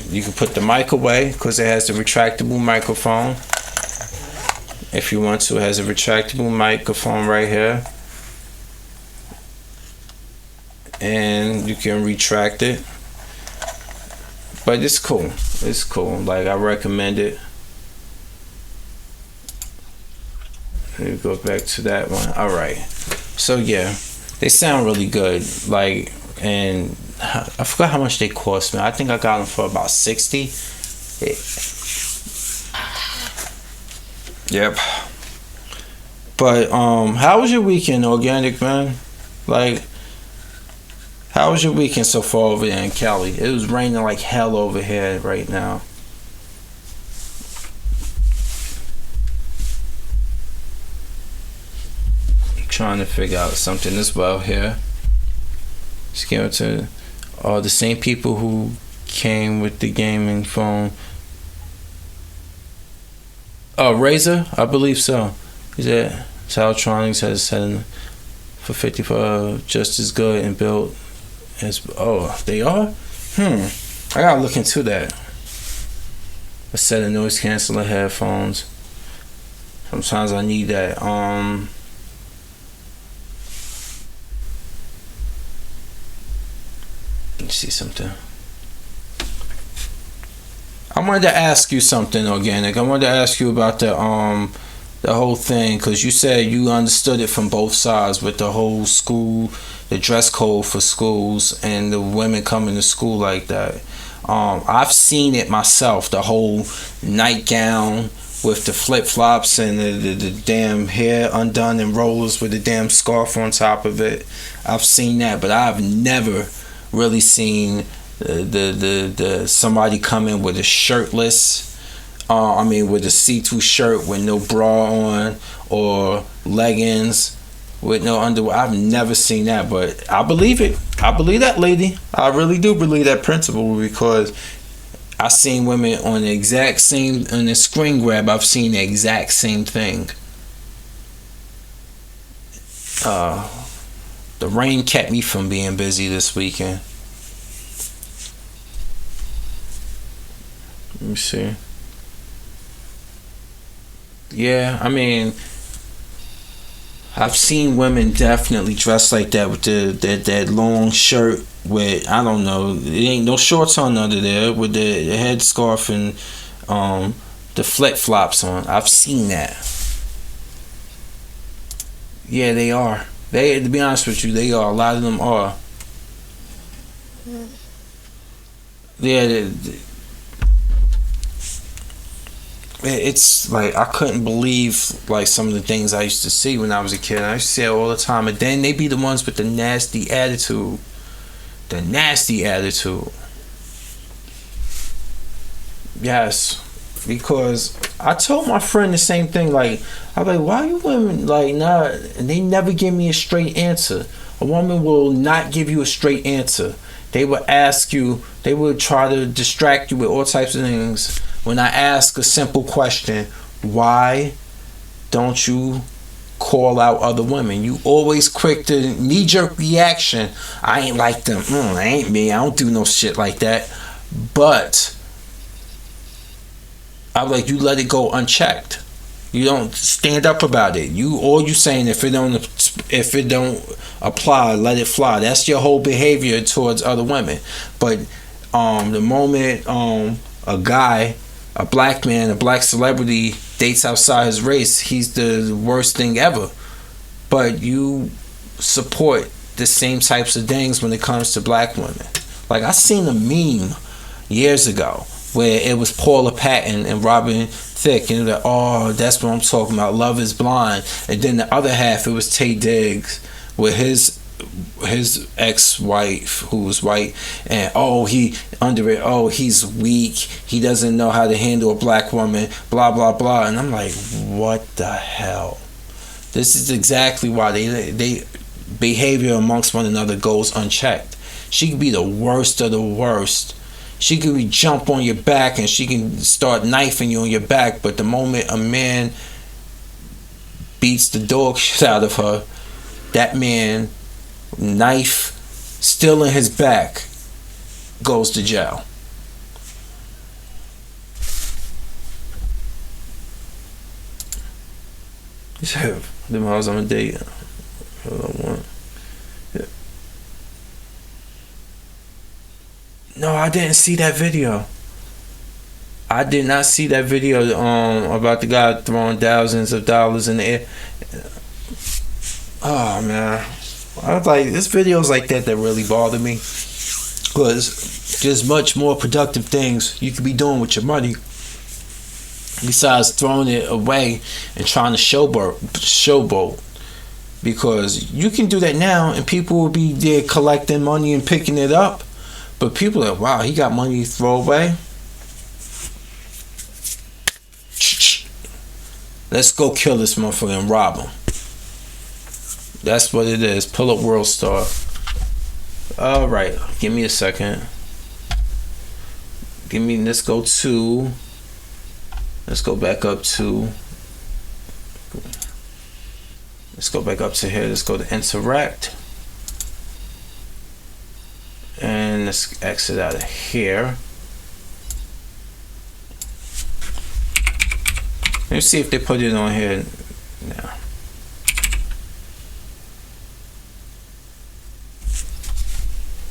you can put the mic away because it has the retractable microphone. If you want to, it has a retractable microphone right here. And you can retract it. But it's cool. It's cool. Like, I recommend it. Let me go back to that one. Alright. So yeah. They sound really good, like, and I forgot how much they cost me. I think I got them for about 60. Yep. But how was your weekend, Organic Man? Like, how was your weekend so far over there in Cali? It was raining like hell over here right now. Trying to figure out something as well here. Just came to the same people who came with the gaming phone. Oh, Razer? I believe so. Is that Teltronics has a setting for 54 just as good and built as. Oh, they are? I gotta look into that. A set of noise canceling headphones. Sometimes I need that. Let's see something. I wanted to ask you something, Organic. I wanted to ask you about the whole thing, because you said you understood it from both sides with the whole school, the dress code for schools and the women coming to school like that. I've seen it myself, the whole nightgown with the flip-flops and the damn hair undone and rollers with the damn scarf on top of it. I've seen that, but I've never really seen the somebody come in with a shirtless, with a see-through shirt with no bra on, or leggings with no underwear. I've never seen that, but I believe it. I believe that lady. I really do believe that principle, because I seen women on the exact same, on the screen grab, I've seen the exact same thing. The rain kept me from being busy this weekend. Let me see. Yeah, I've seen women definitely dressed like that with that long shirt with, I don't know, it ain't no shorts on under there, with the headscarf and the flip flops on. I've seen that. Yeah, they are. To be honest with you, they are. A lot of them are. Yeah, it's like, I couldn't believe like some of the things I used to see when I was a kid. I used to see it all the time, and then they be the ones with the nasty attitude. The nasty attitude. Yes. Because I told my friend the same thing. Like, I'm like, why you women like not? And they never give me a straight answer. A woman will not give you a straight answer. They will ask you. They will try to distract you with all types of things. When I ask a simple question, why don't you call out other women? You always quick to knee-jerk reaction. I ain't like them. I ain't me. I don't do no shit like that. But I'm like, you let it go unchecked. You don't stand up about it. All you saying, if it don't apply, let it fly. That's your whole behavior towards other women. But the moment a guy, a black man, a black celebrity dates outside his race, he's the worst thing ever. But you support the same types of things when it comes to black women. Like, I seen a meme years ago where it was Paula Patton and Robin Thicke, and like, oh, that's what I'm talking about. Love is blind. And then the other half, it was Taye Diggs with his ex-wife who was white, and he under it. Oh, he's weak. He doesn't know how to handle a black woman. Blah blah blah. And I'm like, what the hell? This is exactly why they behavior amongst one another goes unchecked. She could be the worst of the worst. She could jump on your back and she can start knifing you on your back. But the moment a man beats the dog shit out of her, that man, knife still in his back, goes to jail. Them hoes on a date. No, I didn't see that video. I did not see that video about the guy throwing thousands of dollars in the air. Oh man, I was like, this videos like that really bother me, because there's much more productive things you could be doing with your money besides throwing it away and trying to showboat. Because you can do that now and people will be there collecting money and picking it up. But people are like, wow, he got money to throw away. Let's go kill this motherfucker and rob him. That's what it is. Pull up World Star. Alright, give me a second. Let's go back up to here. Let's go to Interact. And let's exit out of here. Let's see if they put it on here now.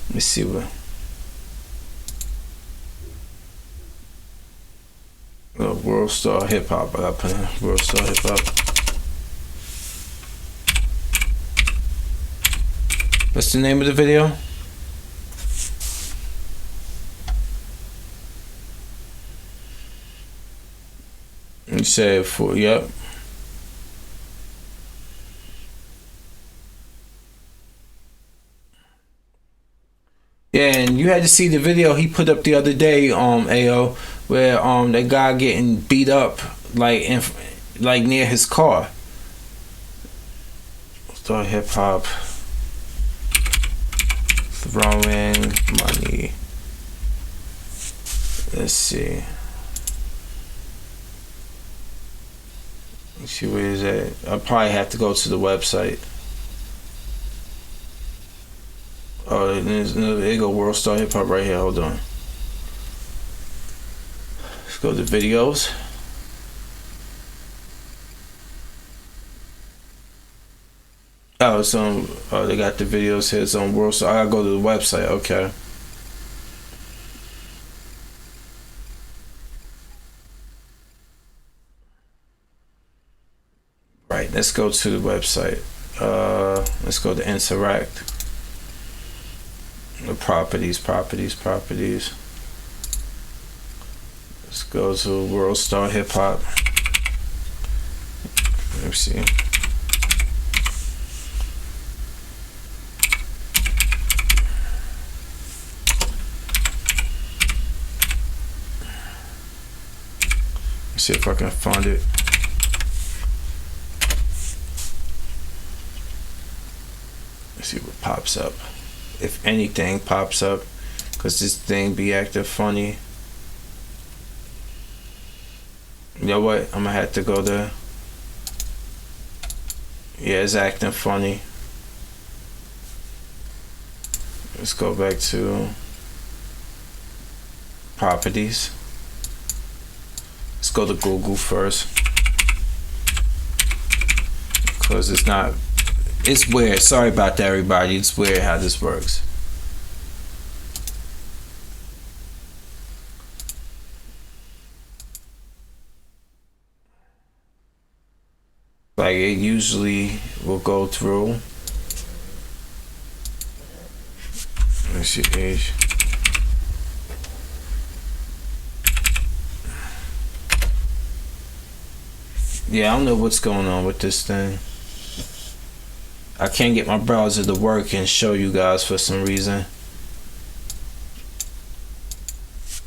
Let me see what. World Star Hip Hop. I gotta put in World Star Hip Hop. What's the name of the video? You said yep. Yeah, and you had to see the video he put up the other day, AO, where that guy getting beat up like near his car. Start hip hop, throwing money. Let's see. Let's see where is that. I'll probably have to go to the website. Oh, there's another. There you go, World Star Hip Hop right here. Hold on. Let's go to videos. Oh, it's on. Oh, they got the videos here. It's on World Star. I gotta go to the website. Okay. Right. Let's go to the website. Let's go to Interact. The properties. Let's go to World Star Hip Hop. Let me see. Let's see if I can find it. Let's see what pops up. If anything pops up, because this thing be acting funny. You know what? I'm gonna have to go there. Yeah, it's acting funny. Let's go back to properties. Let's go to Google first. Because it's weird. Sorry about that, everybody. It's weird how this works. Like it usually will go through. Let's see, age. Yeah, I don't know what's going on with this thing. I can't get my browser to work and show you guys for some reason.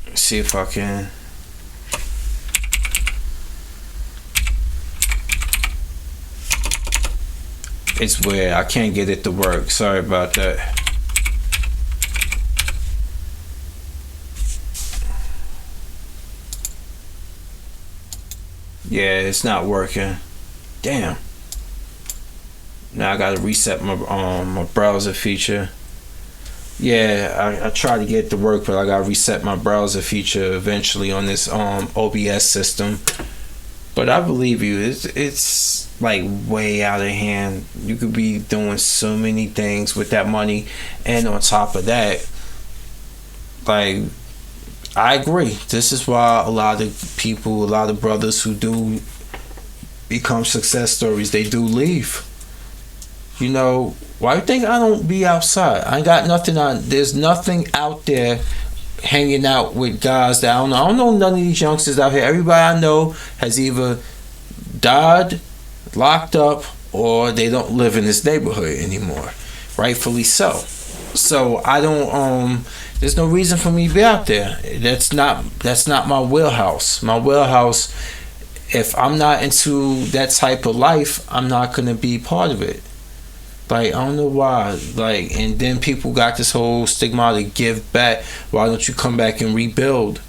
Let's see if I can. It's weird. I can't get it to work. Sorry about that. Yeah, it's not working. Damn. Now I gotta reset my my browser feature. Yeah, I tried to get it to work, but I gotta reset my browser feature eventually on this OBS system. But I believe you, it's like way out of hand. You could be doing so many things with that money, and on top of that, like, I agree. This is why a lot of people, a lot of brothers who do become success stories, they do leave. You know, why do you think I don't be outside? I ain't got nothing on. There's nothing out there hanging out with guys that I don't know. I don't know none of these youngsters out here. Everybody I know has either died, locked up, or they don't live in this neighborhood anymore. Rightfully so. So I don't there's no reason for me to be out there. That's not my wheelhouse. My wheelhouse, if I'm not into that type of life, I'm not gonna be part of it. Like, I don't know why. Like, and then people got this whole stigma to give back. Why don't you come back and rebuild?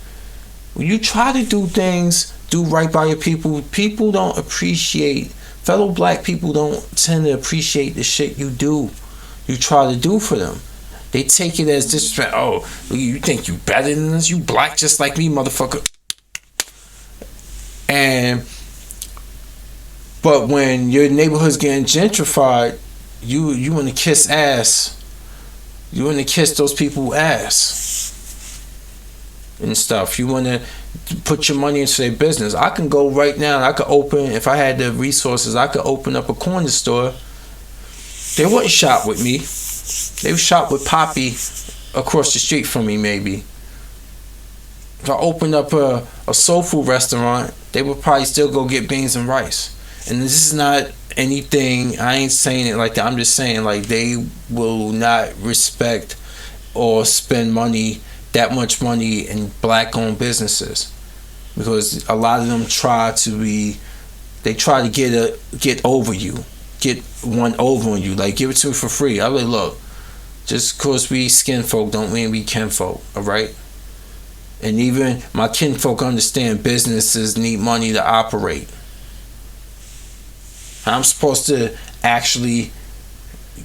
When you try to do things, do right by your people, people don't appreciate, fellow black people don't tend to appreciate the shit you do. You try to do for them. They take it as disrespect. Oh, you think you better than us? You black just like me, motherfucker. But when your neighborhood's getting gentrified, you want to kiss ass. You want to kiss those people ass and stuff. You want to put your money into their business. I can go right now and I could open, if I had the resources, I could open up a corner store. They wouldn't shop with me. They would shop with Poppy across the street from me, maybe. If I opened up a soul food restaurant, they would probably still go get beans and rice. And this is not anything, I ain't saying it like that. I'm just saying, like, they will not respect or spend money, that much money, in black-owned businesses, because a lot of them try to get over you, get one over on you. Like, give it to me for free. I like, look, just cause we skin folk don't mean we kinfolk, all right? And even my kinfolk understand businesses need money to operate. I'm supposed to actually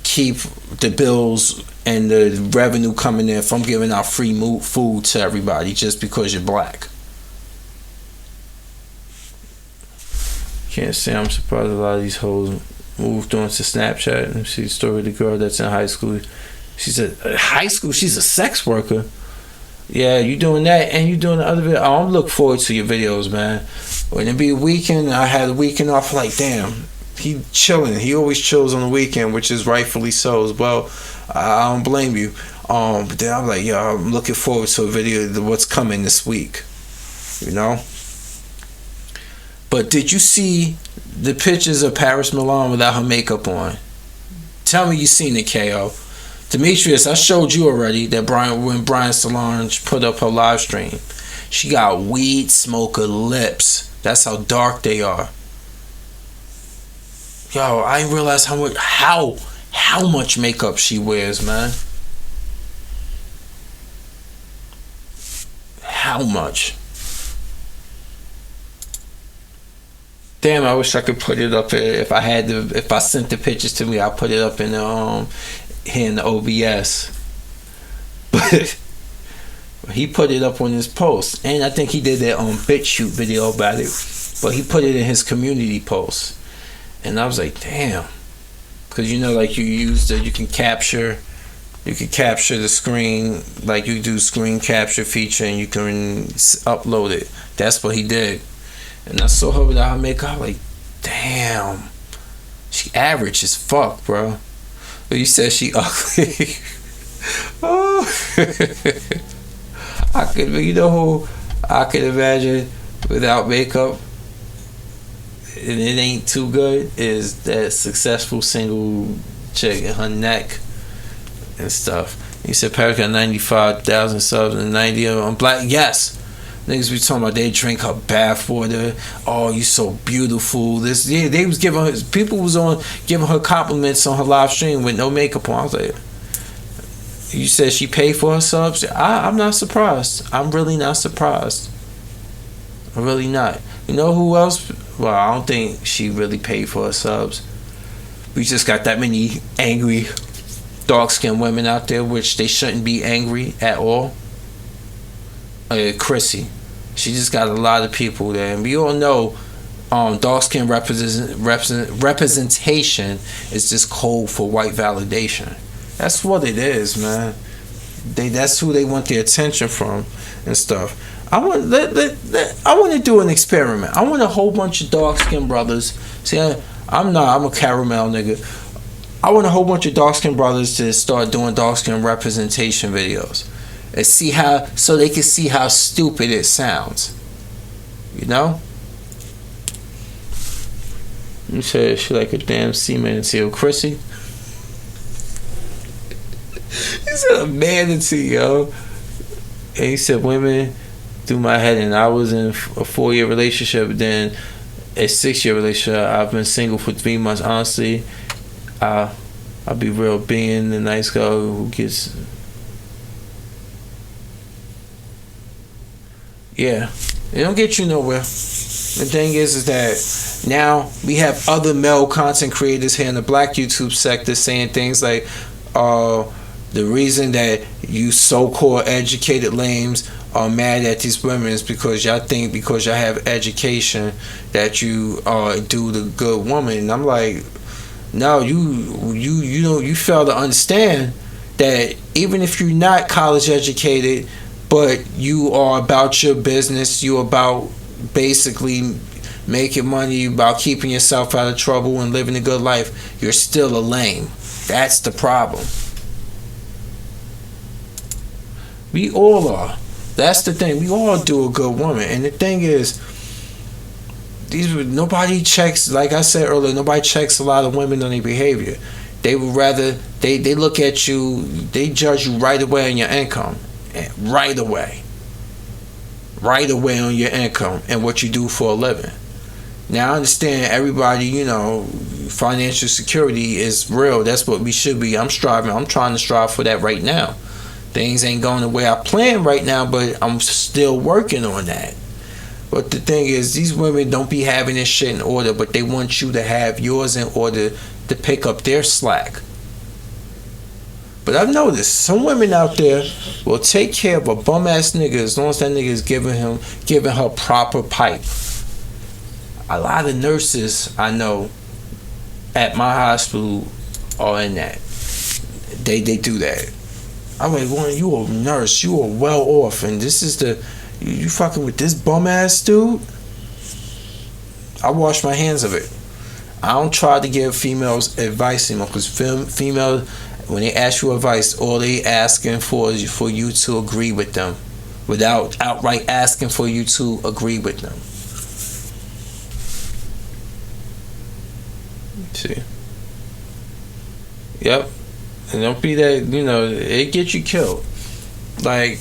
keep the bills and the revenue coming in from giving out free food to everybody just because you're black. Can't say I'm surprised a lot of these hoes moved on to Snapchat. And see the story of the girl that's in high school. She's high school, she's a sex worker. Yeah, you doing that and you doing the other video. I look forward to your videos, man. When it be a weekend, I had a weekend off, like, damn. He chilling. He always chills on the weekend, which is rightfully so as well. I don't blame you. But then I'm like, yo, I'm looking forward to a video of what's coming this week. You know? But did you see the pictures of Paris Milan without her makeup on? Tell me you seen it, KO. Demetrius, I showed you already that when Brian Solange put up her live stream, she got weed smoker lips. That's how dark they are. Yo, I didn't realize how much makeup she wears, man. How much? Damn, I wish I could put it up here. If I sent the pictures to me, I'll put it up in the here in the OBS. But he put it up on his post, and I think he did that BitChute video about it. But he put it in his community post, and I was like, damn, because like you can capture the screen, like you do screen capture feature, and you can upload it. That's what he did. And I saw her without her makeup. Like, damn, she average as fuck, bro. But you said she ugly. Oh, who I could imagine without makeup, and it ain't too good, is that successful single chick in her neck and stuff. He said Paris got 95,000 subs and 90 of them on Black. Yes. Niggas be talking about they drink her bath water. Oh, you so beautiful. They was giving her, people was on giving her compliments on her live stream with no makeup on. I was like, you said she paid for her subs? I'm not surprised. I'm really not surprised. I'm really not. You know who else? Well, I don't think she really paid for her subs. We just got that many angry dark-skinned women out there, which they shouldn't be angry at all. Chrissy, she just got a lot of people there, and we all know dark skin representation is just code for white validation. That's what it is, man. That's who they want the attention from and stuff. I want to do an experiment. I want a whole bunch of dark skinned brothers. See, I'm a caramel nigga. I want a whole bunch of dark skinned brothers to start doing dark skin representation videos. And so they can see how stupid it sounds. You know? You said she like a damn seaman until Chrissy. He said a manatee, yo. And he said women through my head, and I was in a 4-year relationship, then a 6-year relationship. I've been single for 3 months. Honestly, I'll be real, being the nice girl who gets. Yeah, it don't get you nowhere. The thing is that now we have other male content creators here in the black YouTube sector saying things like, the reason that you so-called educated lames are mad at these women is because y'all think because y'all have education that you do the good woman. And I'm like, no, you fail to understand that even if you're not college educated, but you are about your business, you about basically making money, about keeping yourself out of trouble and living a good life, you're still a lame. That's the problem. We all are. That's the thing. We all do a good woman. And the thing is, nobody checks, like I said earlier, nobody checks a lot of women on their behavior. They would rather, they look at you, they judge you right away on your income. Right away on your income and what you do for a living. Now I understand everybody, financial security is real. That's what we should be. I'm trying to strive for that right now. Things ain't going the way I plan right now, but I'm still working on that. But the thing is, these women don't be having this shit in order, but they want you to have yours in order to pick up their slack. But I've noticed some women out there will take care of a bum ass nigga as long as that nigga is giving her proper pipe. A lot of nurses I know at my hospital are in that. They do that. I'm like, well, you a nurse, you are well off, and this is you fucking with this bum ass dude. I wash my hands of it. I don't try to give females advice anymore, because females, when they ask you advice, all they asking for is for you to agree with them, without outright asking for you to agree with them. See? Yep. And don't be that, it get you killed. Like,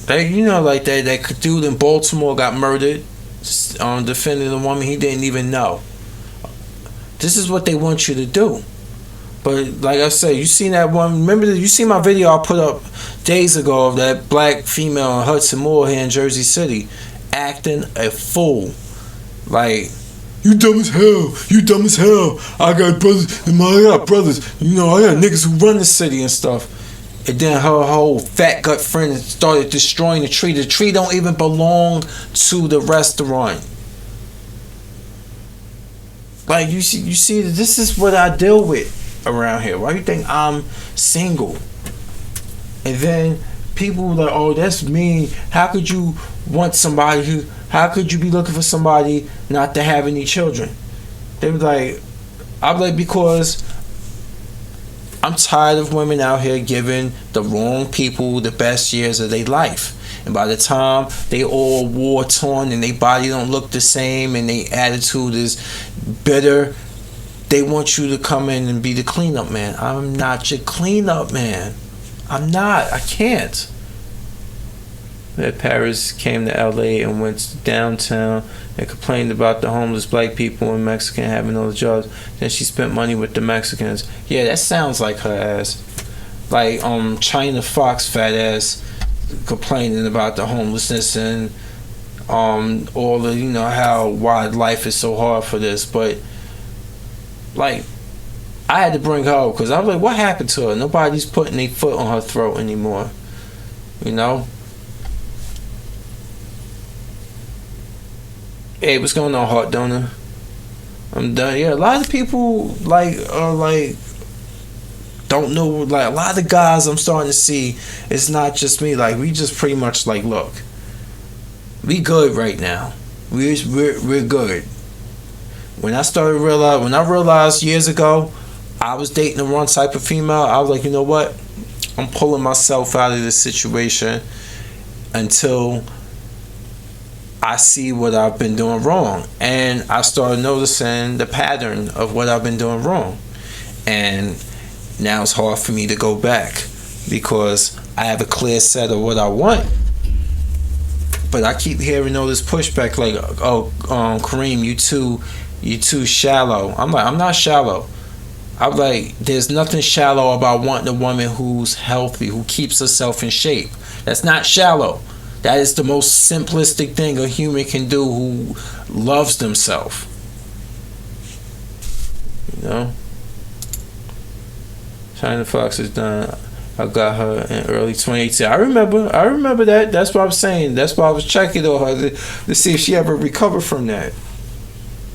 that dude in Baltimore got murdered, defending a woman he didn't even know. This is what they want you to do. But like I said, you seen that one. Remember, you seen my video I put up days ago of that black female in Hudson Moore here in Jersey City acting a fool. Like, you dumb as hell. You dumb as hell. I got brothers. I got brothers. You know, I got niggas who run the city and stuff. And then her whole fat gut friend started destroying the tree. The tree don't even belong to the restaurant. Like, you see, this is what I deal with around here. Why do you think I'm single? And then people like, oh, that's mean. How could you want somebody who? How could you be looking for somebody not to have any children? They were like, I'm like, because I'm tired of women out here giving the wrong people the best years of their life. And by the time they all war torn and their body don't look the same and their attitude is bitter, they want you to come in and be the cleanup man. I'm not your cleanup man. I'm not. I can't. That Paris came to LA and went downtown and complained about the homeless black people and Mexican having all the jobs. Then she spent money with the Mexicans. Yeah, that sounds like her ass. Like China Fox fat ass complaining about the homelessness and all the, you know, how why life is so hard for this. But like, I had to bring her up because I was like, what happened to her? Nobody's putting their foot on her throat anymore. You know? Hey, what's going on, heart donor? I'm done. Yeah, a lot of people like don't know. Like, a lot of guys I'm starting to see, it's not just me. Like, we just pretty much like, look, we good right now. We're good. When I realized years ago I was dating the wrong type of female, I was like, you know what? I'm pulling myself out of this situation until I see what I've been doing wrong. And I started noticing the pattern of what I've been doing wrong. And now it's hard for me to go back because I have a clear set of what I want. But I keep hearing all this pushback like, oh, Kareem, you too shallow. I'm like, I'm not shallow. I'm like, there's nothing shallow about wanting a woman who's healthy, who keeps herself in shape. That's not shallow. That is the most simplistic thing a human can do who loves themselves. You know? China Fox is done. I got her in early 2018. I remember that. That's what I was saying. That's why I was checking on her to see if she ever recovered from that.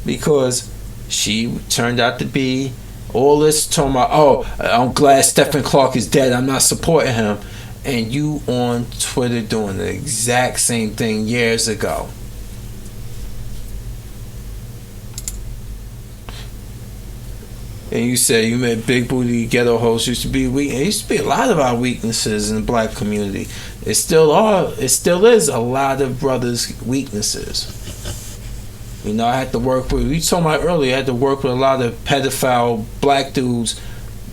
Because she turned out to be all this talking about, oh, I'm glad Stephen Clark is dead. I'm not supporting him. And you on Twitter doing the exact same thing years ago. And you said you met big booty ghetto hoes used to be weak. It used to be a lot of our weaknesses in the black community. It still is a lot of brothers' weaknesses. You know, I had to work with, we told me earlier, I had to work with a lot of pedophile black dudes.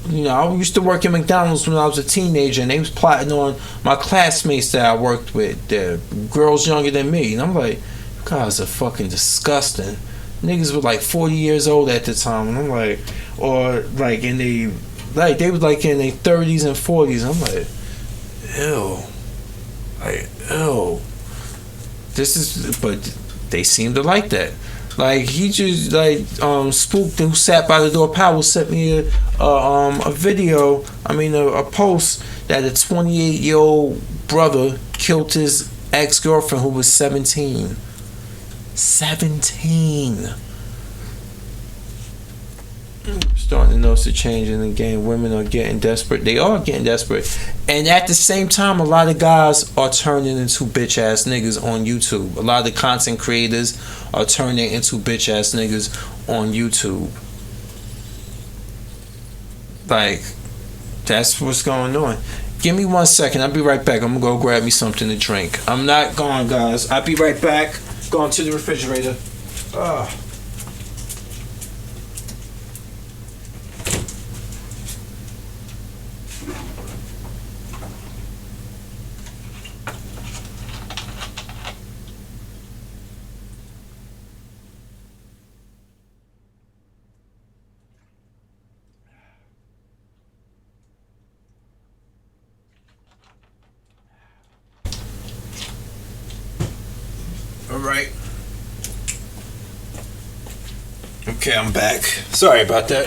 You know, I used to work at McDonald's when I was a teenager, and they was plotting on my classmates that I worked with, the girls younger than me. And I'm like, you guys are fucking disgusting. Niggas were like 40 years old at the time, and I'm like, or like they was like in their 30s and 40s. I'm like, ew. This is, but they seem to like that. Like, he just like Spooked, who sat by the door. Powell sent me a video. A post that a 28-year-old brother killed his ex-girlfriend who was 17. 17. Starting to notice a change in the game. Women are getting desperate. They are getting desperate. And at the same time, a lot of guys are turning into bitch ass niggas on YouTube. A lot of the content creators are turning into bitch ass niggas on YouTube. Like, that's what's going on. Give me 1 second. I'll be right back. I'm gonna go grab me something to drink. I'm not gone, guys. I'll be right back. Going to the refrigerator. All right. Okay, I'm back. Sorry about that.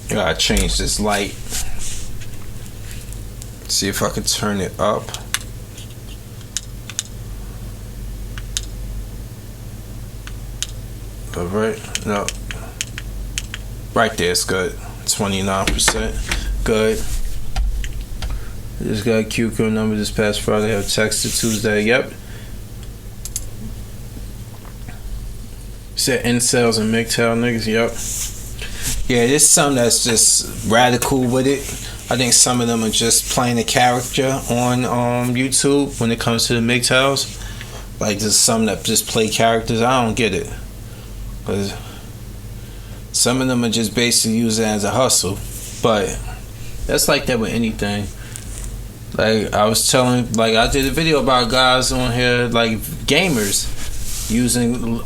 Gotta change this light. See if I can turn it up. Alright, no. Right there, it's good. 29%. Good. Just got a QQ number this past Friday. Have texted Tuesday. Yep. Said incels and MGTOW niggas. Yep. Yeah, there's some that's just radical with it. I think some of them are just playing a character on YouTube when it comes to the MGTOWs. Like there's some that just play characters. I don't get it. Cause some of them are just basically using it as a hustle. But that's like that with anything. Like I was telling, like I did a video about guys on here, like gamers, using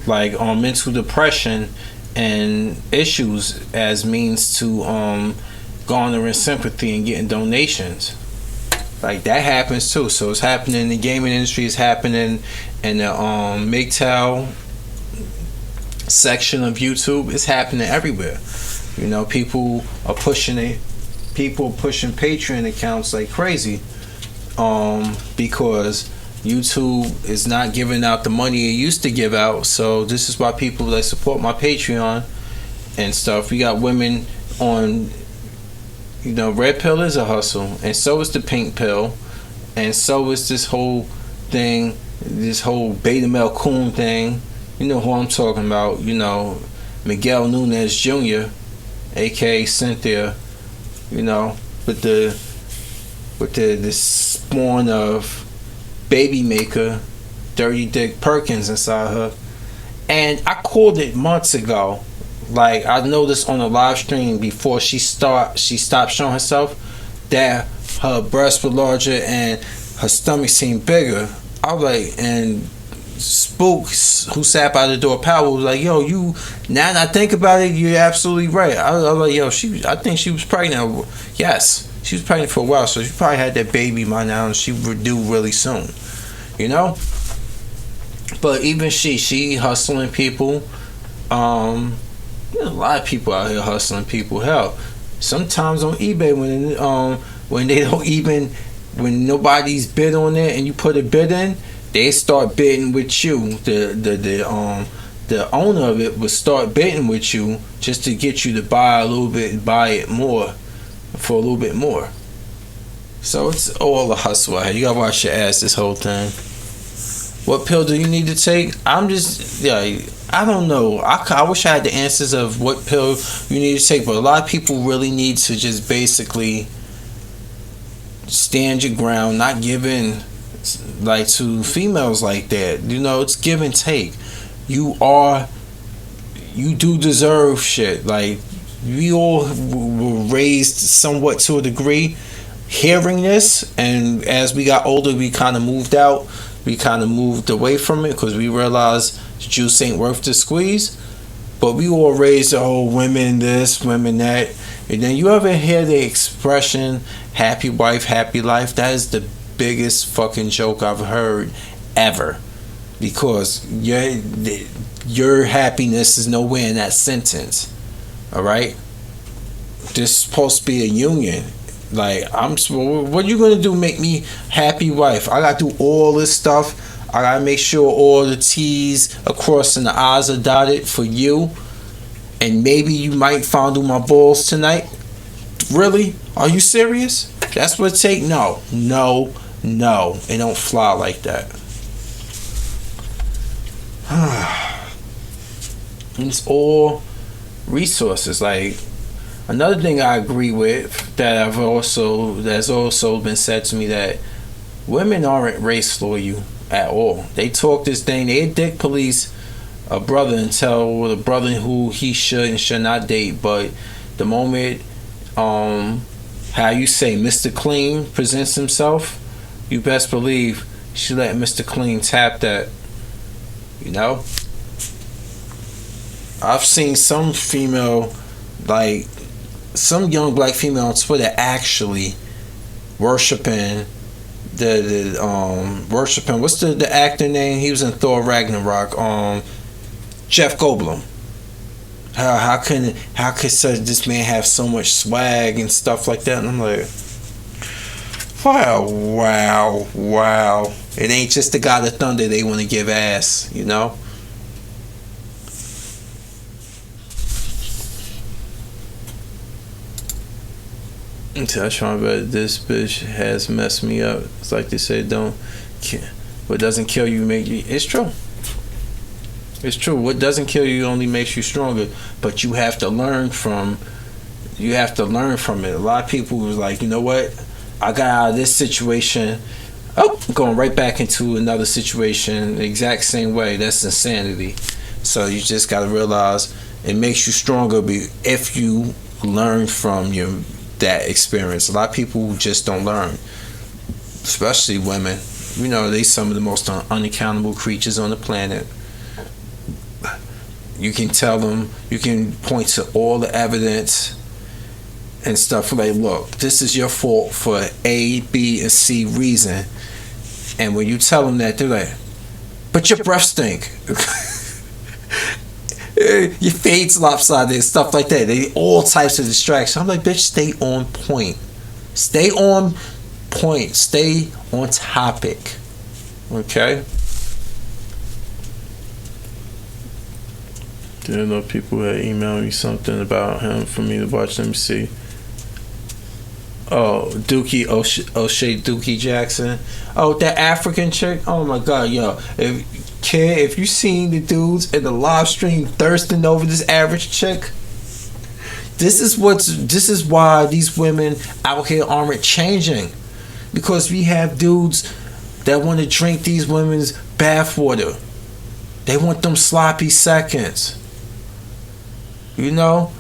mental depression and issues as means to garnering sympathy and getting donations. Like that happens too. So it's happening in the gaming industry. It's happening in the MGTOW section of YouTube. It's happening everywhere. You know, people are pushing it. People pushing Patreon accounts like crazy, because YouTube is not giving out the money it used to give out. So this is why people that support my Patreon and stuff. We got women on, you know, red pill is a hustle, and so is the pink pill, and so is this whole thing, this whole beta male coon thing. You know who I'm talking about. You know, Miguel Nunez Jr., aka Cynthia. You know, with the spawn of baby maker, Dirty Dick Perkins inside her. And I called it months ago. Like I noticed on a live stream before she stopped showing herself that her breasts were larger and her stomach seemed bigger. I was like, and Spooks, who sat by the door, Powell, was like, yo, you, now that I think about it, you're absolutely right. I was like, yo, I think she was pregnant. Yes, she was pregnant for a while, so she probably had that baby by now, and she would do really soon, you know. But even she hustling people. There's a lot of people out here hustling people. Hell, sometimes on eBay when they don't even, when nobody's bid on it and you put a bid in, they start bidding with you. The owner of it will start bidding with you just to get you to buy a little bit, buy it more for a little bit more. So it's all a hustle out here. You gotta watch your ass this whole thing. What pill do you need to take? I don't know. I wish I had the answers of what pill you need to take, but a lot of people really need to just basically stand your ground, not give in like to females like that. You know, it's give and take. You do deserve shit. Like we all were raised somewhat to a degree hearing this, and as we got older we kind of moved out. We kind of moved away from it because we realized juice ain't worth the squeeze. But we all raised the whole women this, women that. And then you ever hear the expression happy wife, happy life? That is the biggest fucking joke I've heard ever. Because your happiness is nowhere in that sentence. Alright? This is supposed to be a union. Like, what you gonna do? Make me happy wife? I gotta do all this stuff. I gotta make sure all the T's are crossed and the I's are dotted for you. And maybe you might fondle my balls tonight. Really? Are you serious? That's what it take? No. It don't fly like that. It's all resources. Like, another thing I agree with that's also been said to me, that women aren't race loyal at all. They talk this thing, they dick police a brother and tell the brother who he should and should not date, but the moment how you say Mr. Clean presents himself, you best believe she let Mr. Clean tap that. You know? I've seen some female, like some young black female on Twitter actually worshiping worship him. What's the actor name? He was in Thor Ragnarok. Jeff Goldblum. How could this man have so much swag and stuff like that? And I'm like, wow. It ain't just the God of Thunder they want to give ass, you know? Until I try, but this bitch has messed me up. It's like they say, what doesn't kill you make you. It's true. It's true. What doesn't kill you only makes you stronger. But you have to learn from. You have to learn from it. A lot of people was like, you know what? I got out of this situation. Oh, I'm going right back into another situation the exact same way. That's insanity. So you just got to realize it makes you stronger if you learn from that experience. A lot of people just don't learn, especially women. You know, they some of the most unaccountable creatures on the planet. You can tell them, you can point to all the evidence and stuff like, look, this is your fault for A, B, and C reason. And when you tell them that, they're like, but your breath stink. Your fade's lopsided and stuff like that. They all types of distractions. I'm like, bitch, stay on point. Stay on point. Stay on topic. Okay? Didn't know people had emailed me something about him for me to watch. Let me see. Oh, O'Shea Dookie Jackson. Oh, that African chick. Oh my God, yo. If you seen the dudes in the live stream thirsting over this average chick, this is why these women out here aren't changing. Because we have dudes that want to drink these women's bathwater. They want them sloppy seconds. You know?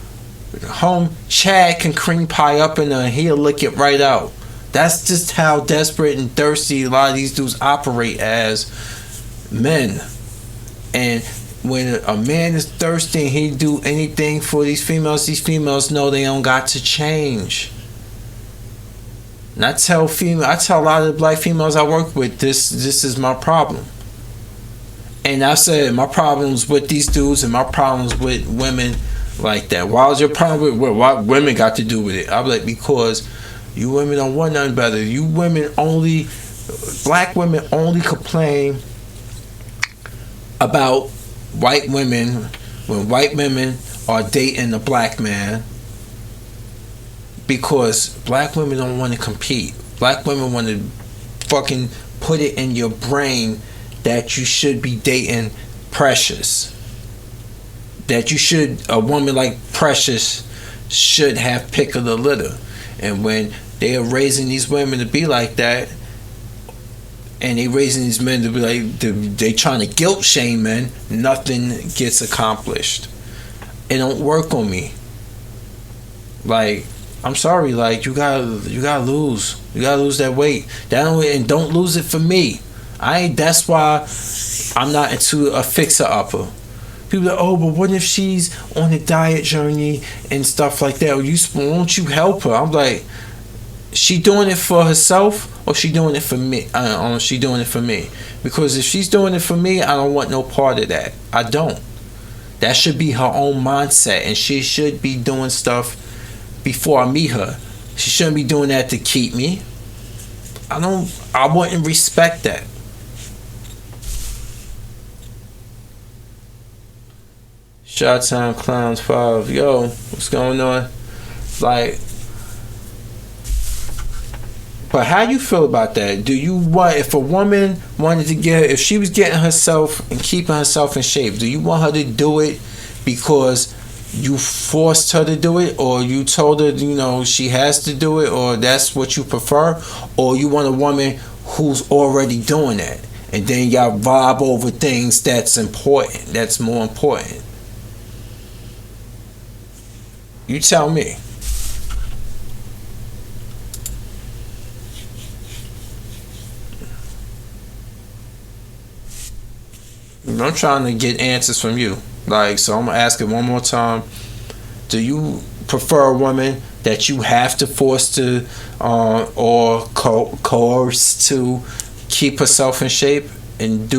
Home Chad can cream pie up in her and he'll lick it right out. That's just how desperate and thirsty a lot of these dudes operate as men. And when a man is thirsty and he do anything for these females know they don't got to change. And I tell a lot of the black females I work with, this is my problem. And I said my problems with these dudes and my problems with women like that. Why is your problem with what women got to do with it? I'm like, because you women don't want nothing better. Black women only complain about white women when white women are dating a black man, because black women don't want to compete. Black women want to fucking put it in your brain that you should be dating Precious. That a woman like Precious should have pick of the litter. And when they are raising these women to be like that, and they raising these men to be like, they trying to guilt shame men, nothing gets accomplished. It don't work on me. Like, I'm sorry, like, you gotta lose that weight. And don't lose it for me. That's why I'm not into a fixer-upper. People are like, oh, but what if she's on a diet journey and stuff like that? Won't you help her? I'm like, she doing it for herself or she doing it for me? She doing it for me. Because if she's doing it for me, I don't want no part of that. I don't. That should be her own mindset, and she should be doing stuff before I meet her. She shouldn't be doing that to keep me. I wouldn't respect that. Shot Time Clowns 5. Yo, what's going on? Like, but how you feel about that? Do you want, if a woman wanted to if she was getting herself and keeping herself in shape, do you want her to do it because you forced her to do it, or you told her, she has to do it, or that's what you prefer, or you want a woman who's already doing that, and then y'all vibe over things that's more important? You tell me. I'm trying to get answers from you. Like, so I'm gonna ask it one more time. Do you prefer a woman that you have to force to or coerce to keep herself in shape and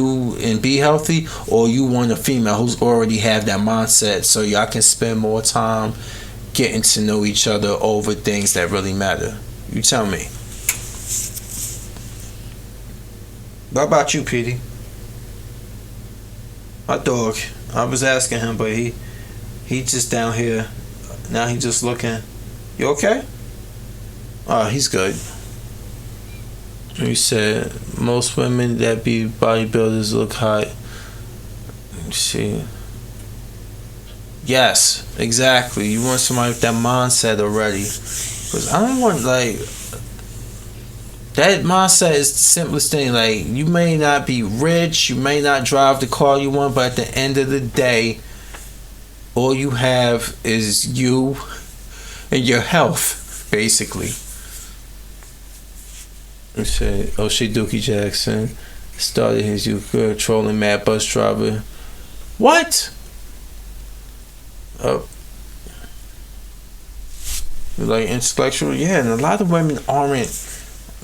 be healthy, or you want a female who's already have that mindset so y'all can spend more time getting to know each other over things that really matter? You tell me. What about you, Petey? My dog. I was asking him, but he just down here. Now he just looking. You okay? Oh, he's good. He said most women that be bodybuilders look hot. Let me see. Yes, exactly. You want somebody with that mindset already. Because I don't want, like, that mindset is the simplest thing. Like, you may not be rich, you may not drive the car you want, but at the end of the day, all you have is you and your health, basically. It said O'Shea Dookie Jackson started his youth career trolling mad bus driver. What? Oh. Like intellectual? Yeah, and a lot of women aren't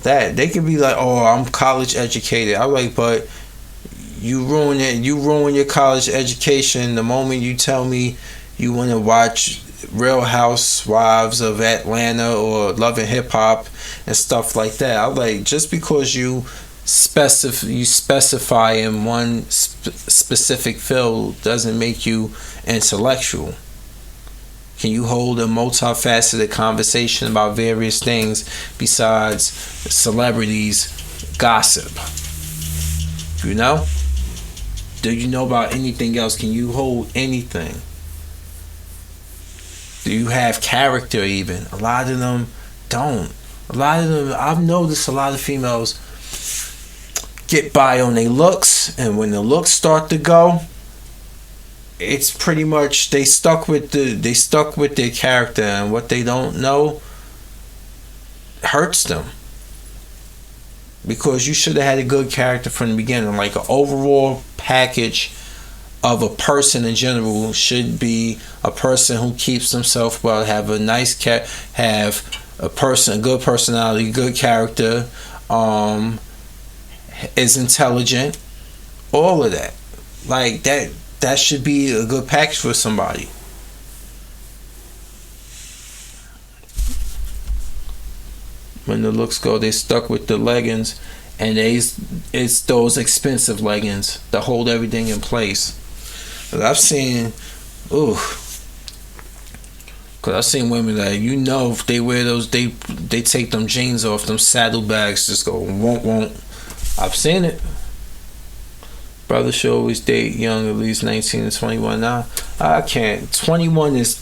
that. They could be like, oh, I'm college educated. I'm like, but you ruin it. You ruin your college education the moment you tell me you want to watch Real Housewives of Atlanta or Love and Hip Hop and stuff like that. I'm like, just because you specify in one specific field doesn't make you intellectual. Can you hold a multifaceted conversation about various things besides celebrities gossip? You know? Do you know about anything else? Can you hold anything? Do you have character even? A lot of them don't. A lot of them, I've noticed a lot of females get by on their looks, and when the looks start to go, it's pretty much they stuck with their character, and what they don't know hurts them. Because you should have had a good character from the beginning. Like an overall package of a person in general should be a person who keeps himself well, have a nice have a good personality, good character, is intelligent, all of that. Like that should be a good package for somebody. When the looks go, they stuck with the leggings, and it's those expensive leggings that hold everything in place. I've seen, because I've seen women that, you know, if they wear those, they take them jeans off, them saddlebags just go won't. I've seen it. Brothers should always date young, at least 19 to 21. Now I can't. 21 is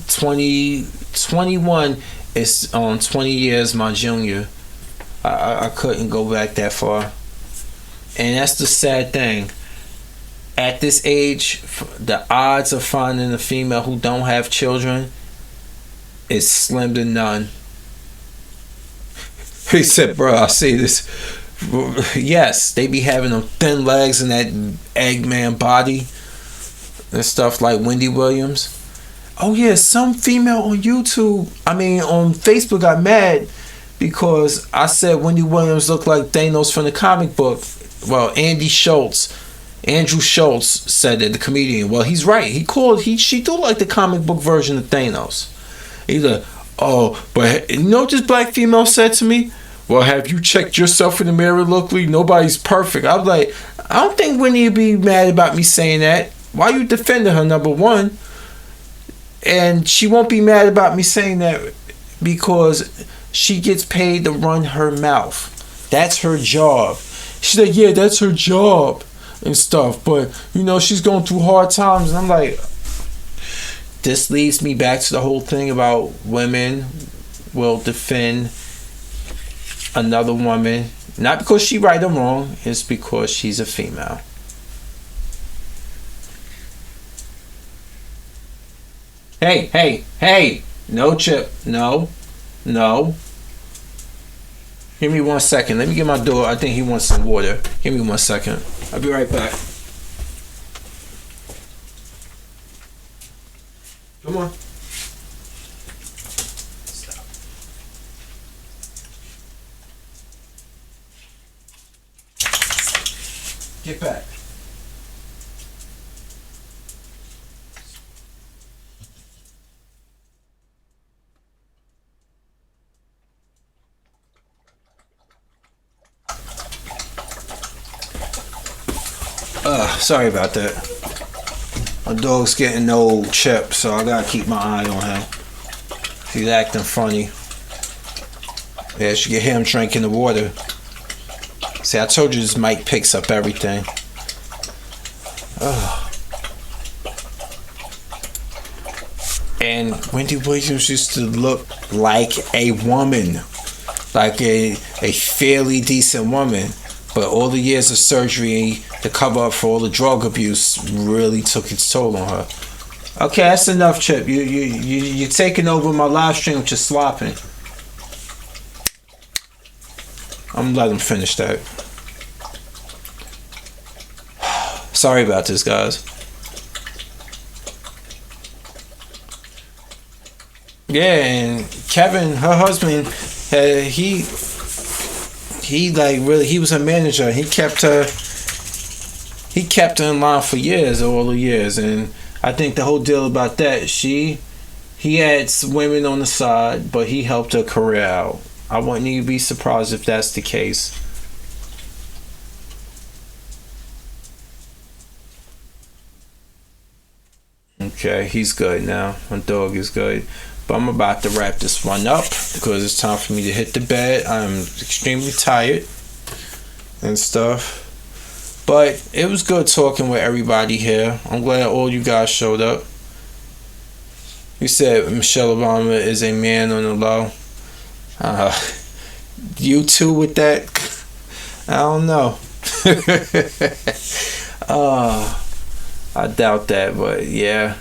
21 is 20 years my junior. I couldn't go back that far, and that's the sad thing. At this age, the odds of finding a female who don't have children is slim to none. He said, bro, I see this. Yes, they be having them thin legs and that Eggman body and stuff like Wendy Williams. Oh yeah, some female on on Facebook got mad because I said Wendy Williams looked like Thanos from the comic book. Well, Andrew Schultz said that, the comedian. Well, he's right. She do like the comic book version of Thanos. He's like, oh, but you know what this black female said to me? Well, have you checked yourself in the mirror locally? Nobody's perfect. I'm like, I don't think Winnie would be mad about me saying that. Why you defending her, number one? And she won't be mad about me saying that because she gets paid to run her mouth. That's her job. She's like, yeah, that's her job and stuff. But, you know, she's going through hard times. And I'm like, this leads me back to the whole thing about women will defend another woman, not because she right or wrong, it's because she's a female. Hey, no, Chip, no. Give me 1 second. Let me get my door. I think he wants some water. Give me 1 second. I'll be right back. Come on. Get back. Sorry about that. My dog's getting no chip, so I gotta keep my eye on him. He's acting funny. Yeah, you can hear him drinking the water. See, I told you this mic picks up everything. And Wendy Williams used to look like a woman, like a fairly decent woman. But all the years of surgery to cover up for all the drug abuse really took its toll on her. Okay, that's enough, Chip. You're taking over my live stream with your slopping. I'm gonna let him finish that. Sorry about this, guys. Yeah, and Kevin, her husband, he was a manager. He kept her in line for years, all the years, and I think the whole deal about that, he had women on the side, but he helped her career out. I wouldn't even be surprised if that's the case. Okay, he's good now. My dog is good. But I'm about to wrap this one up because it's time for me to hit the bed. I'm extremely tired and stuff. But it was good talking with everybody here. I'm glad all you guys showed up. You said Michelle Obama is a man on the low. You too with that? I don't know. I doubt that, but yeah.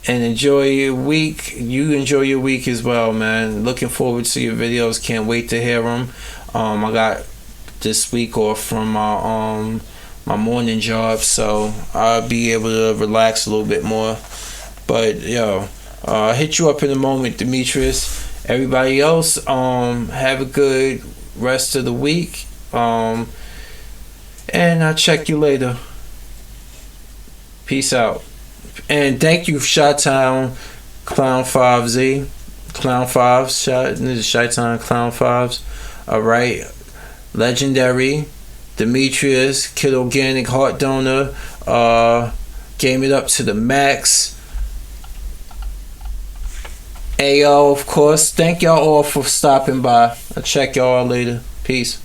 And enjoy your week. You enjoy your week as well, man. Looking forward to your videos. Can't wait to hear them. I got this week off from my morning job, so I'll be able to relax a little bit more. But yo, I'll hit you up in a moment, Demetrius. Everybody else, have a good rest of the week. And I'll check you later. Peace out. And thank you, Chi-Town Clown 5Z. Clown 5s. This is Chi-Town Clown 5s. Alright. Legendary. Demetrius. Kid Organic Heart Donor. Game It Up to the Max. Ayo, of course. Thank y'all all for stopping by. I'll check y'all later. Peace.